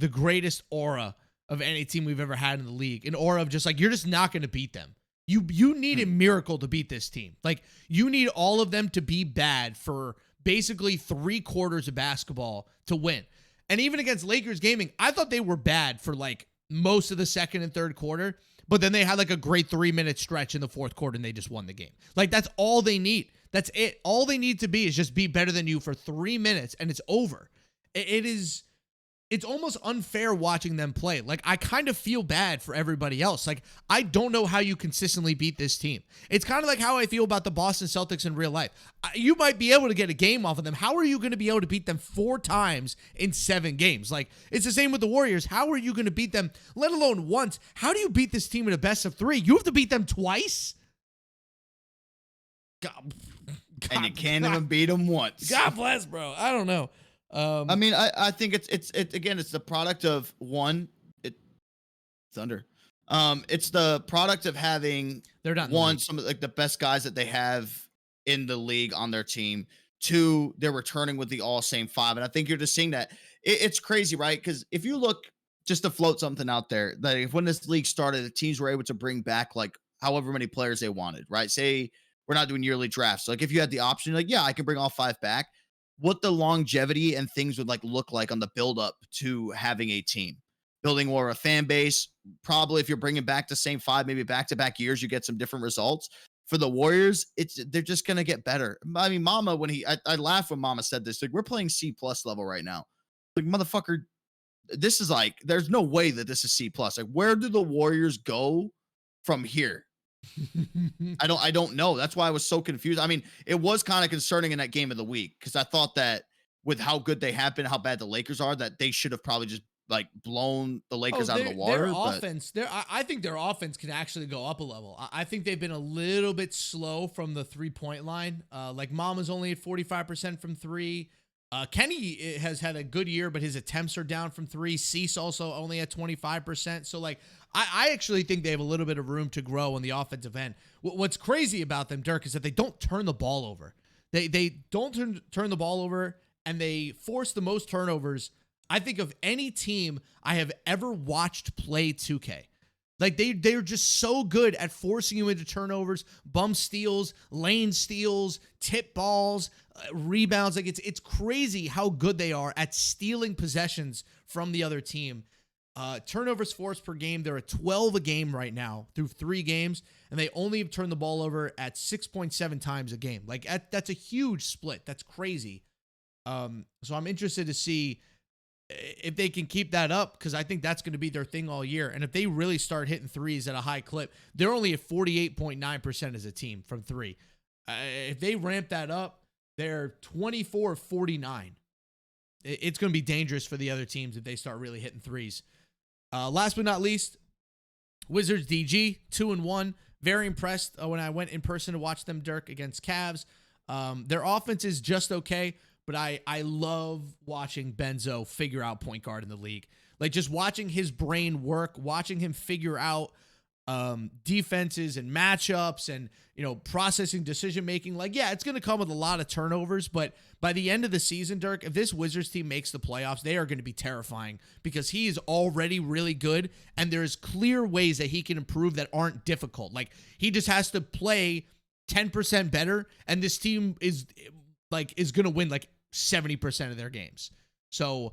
greatest aura of any team we've ever had in the league. An aura of just like, you're just not going to beat them. You need a miracle to beat this team. Like, you need all of them to be bad for basically 3/4 of basketball to win. And even against Lakers gaming, I thought they were bad for like most of the second and third quarter, but then they had like a great 3-minute stretch in the fourth quarter and they just won the game. Like, that's all they need. That's it. All they need to be is just be better than you for 3 minutes and it's over. It's almost unfair watching them play. Like, I kind of feel bad for everybody else. Like, I don't know how you consistently beat this team. It's kind of like how I feel about the Boston Celtics in real life. You might be able to get a game off of them. How are you going to be able to beat them 4 times in 7 games? Like, it's the same with the Warriors. How are you going to beat them, let alone once? How do you beat this team in a best of 3? You have to beat them twice? God, and you can't even beat them once. God bless, bro. I don't know. I mean, I think it's again, it's the product of Thunder. It's the product of having some of like the best guys that they have in the league on their team. 2, they're returning with the all same 5, and I think you're just seeing that. It's crazy, right? Because if you look, just to float something out there, that if when this league started, the teams were able to bring back like however many players they wanted, right? Say we're not doing yearly drafts, so like if you had the option, like, yeah, I can bring all 5 back. What the longevity and things would like look like on the build up to having a team, building more of a fan base. Probably if you're bringing back the same 5, maybe back-to-back years, you get some different results. For the Warriors, they're just going to get better. I mean, Mama, I laughed when Mama said this, like, we're playing C+ level right now. Like, motherfucker, this is like, there's no way that this is C+. Like, where do the Warriors go from here? I don't know. That's why I was so confused. I mean, it was kind of concerning in that game of the week because I thought that with how good they have been, how bad the Lakers are, that they should have probably just like blown the Lakers out of the water. Their offense, I think their offense can actually go up a level. I think they've been a little bit slow from the 3-point line. Like Mama's only at 45% from 3. Kenny has had a good year, but his attempts are down from 3. Cease also only at 25%. So like, I actually think they have a little bit of room to grow on the offensive end. What's crazy about them, Dirk, is that they don't turn the ball over. They don't turn the ball over, and they force the most turnovers, I think, of any team I have ever watched play 2K. Like, they're just so good at forcing you into turnovers, bum steals, lane steals, tip balls, rebounds. Like, it's crazy how good they are at stealing possessions from the other team. Turnovers forced per game, they're at 12 a game right now through 3 games, and they only have turned the ball over at 6.7 times a game. Like, that's a huge split. That's crazy. So I'm interested to see if they can keep that up, because I think that's going to be their thing all year. And if they really start hitting threes at a high clip, they're only at 48.9% as a team from 3. If they ramp that up, they're 24-49. It's going to be dangerous for the other teams if they start really hitting threes. Last but not least, Wizards DG 2-1. Very impressed when I went in person to watch them, Dirk, against Cavs. Their offense is just okay, but I love watching Benzo figure out point guard in the league. Like, just watching his brain work, watching him figure out defenses and matchups and, processing decision-making. Like, yeah, it's going to come with a lot of turnovers, but by the end of the season, Dirk, if this Wizards team makes the playoffs, they are going to be terrifying because he is already really good, and there's clear ways that he can improve that aren't difficult. Like, he just has to play 10% better, and this team is going to win like 70% of their games. So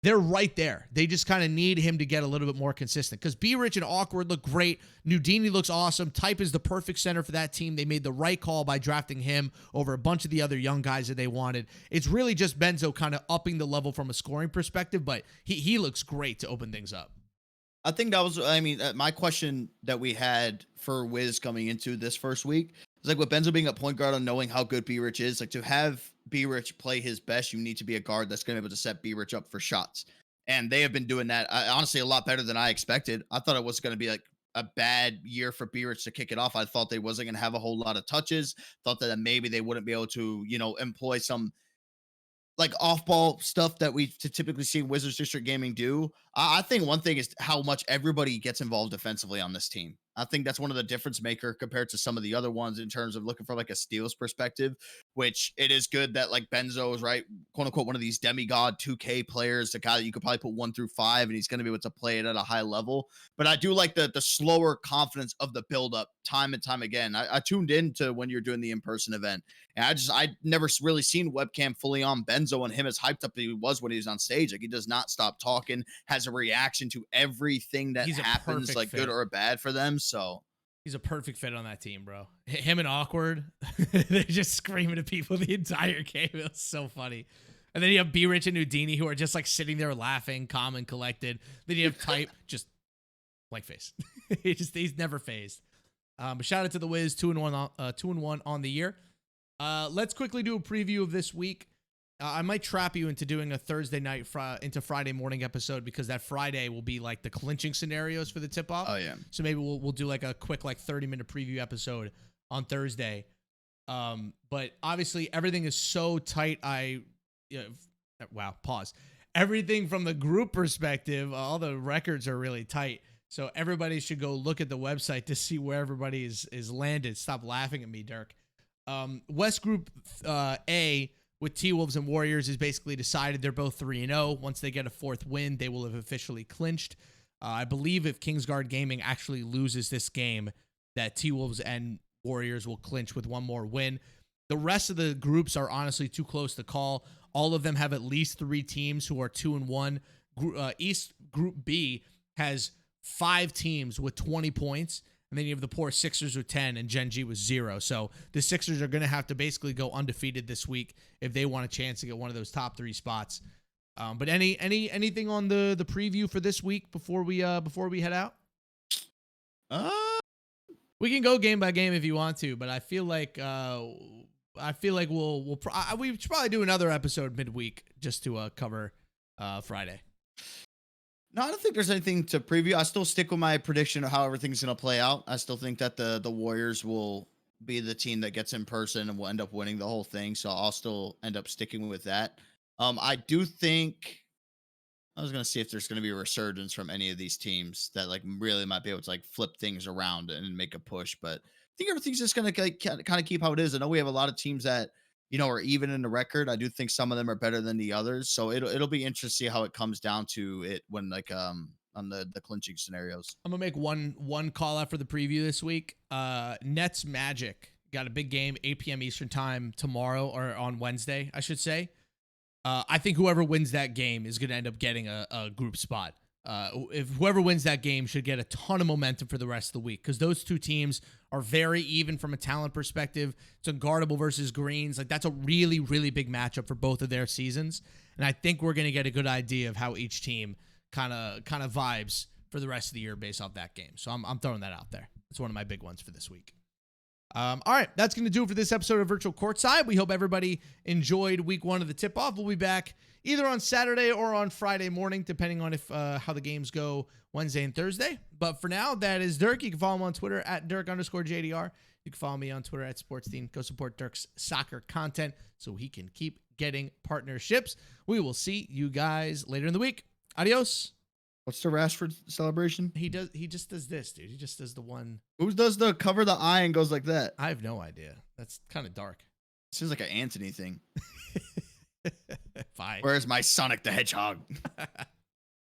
they're right there. They just kind of need him to get a little bit more consistent because B. Rich and Awkward look great. Nudini looks awesome. Type is the perfect center for that team. They made the right call by drafting him over a bunch of the other young guys that they wanted. It's really just Benzo kind of upping the level from a scoring perspective, but he looks great to open things up. I think that was, I mean, my question that we had for Wiz coming into this first week is like with Benzo being a point guard and knowing how good B. Rich is, like to have B. Rich play his best, you need to be a guard that's going to be able to set B. Rich up for shots. And they have been doing that, honestly, a lot better than I expected. I thought it was going to be like a bad year for B. Rich to kick it off. I thought they wasn't going to have a whole lot of touches. Thought that maybe they wouldn't be able to, employ some like off-ball stuff that we typically see Wizards District Gaming do. I think one thing is how much everybody gets involved defensively on this team. I think that's one of the difference maker compared to some of the other ones in terms of looking for like a steals perspective, which it is good that like Benzo is right, quote unquote, one of these demigod 2K players, the guy that you could probably put 1 through 5 and he's going to be able to play it at a high level. But I do like the slower confidence of the buildup time and time again. I tuned in to when you're doing the in-person event and I never really seen webcam fully on Benzo and him as hyped up as he was when he was on stage. Like he does not stop talking, has a reaction to everything that happens, like good or bad for them. So he's a perfect fit on that team, bro. Him and Awkward, they're just screaming at people the entire game. It was so funny. And then you have B. Rich and Nudini who are just like sitting there laughing, calm and collected. Then you have Type just blank face. He's never phased. But shout out to the Wiz, 2-1 on the year. Let's quickly do a preview of this week. I might trap you into doing a Thursday night into Friday morning episode because that Friday will be like the clinching scenarios for the tip-off. Oh, yeah. So maybe we'll do like a quick like 30-minute preview episode on Thursday. But obviously everything is so tight. Wow, pause. Everything from the group perspective, all the records are really tight. So everybody should go look at the website to see where everybody is landed. Stop laughing at me, Dirk. West Group A with T-Wolves and Warriors is basically decided. They're both 3-0. Once they get a fourth win, they will have officially clinched. I believe if Kingsguard Gaming actually loses this game, that T-Wolves and Warriors will clinch with one more win. The rest of the groups are honestly too close to call. All of them have at least 3 teams who are 2-1. East Group B has 5 teams with 20 points. And then you have the poor Sixers with 10 and Gen G with 0. So the Sixers are going to have to basically go undefeated this week if they want a chance to get one of those top 3 spots. But anything on the preview for this week before we head out? We can go game by game if you want to, but I feel like we should probably do another episode midweek just to cover Friday. No, I don't think there's anything to preview. I still stick with my prediction of how everything's going to play out. I still think that the Warriors will be the team that gets in person and will end up winning the whole thing. So I'll still end up sticking with that. I do think I was going to see if there's going to be a resurgence from any of these teams that like really might be able to like flip things around and make a push. But I think everything's just going to like, kind of keep how it is. I know we have a lot of teams that, are even in the record. I do think some of them are better than the others. So it'll be interesting to see how it comes down to it when like on the clinching scenarios. I'm gonna make one call out for the preview this week. Nets Magic got a big game, 8 p.m. Eastern time tomorrow, or on Wednesday, I should say. I think whoever wins that game is gonna end up getting a group spot. If whoever wins that game should get a ton of momentum for the rest of the week because those two teams are very even from a talent perspective. It's unguardable versus Greens. Like that's a really, really big matchup for both of their seasons. And I think we're going to get a good idea of how each team kind of vibes for the rest of the year based off that game. So I'm throwing that out there. It's one of my big ones for this week. All right, that's going to do it for this episode of Virtual Courtside. We hope everybody enjoyed week 1 of the tip-off. We'll be back either on Saturday or on Friday morning, depending on if how the games go Wednesday and Thursday. But for now, that is Dirk. You can follow him on Twitter at Dirk_JDR. You can follow me on Twitter at SportsDean. Go support Dirk's soccer content so he can keep getting partnerships. We will see you guys later in the week. Adios. What's the Rashford celebration? He just does this, dude. He just does the one. Who does the cover the eye and goes like that? I have no idea. That's kind of dark. Seems like an Anthony thing. Fine. Where's my Sonic the Hedgehog?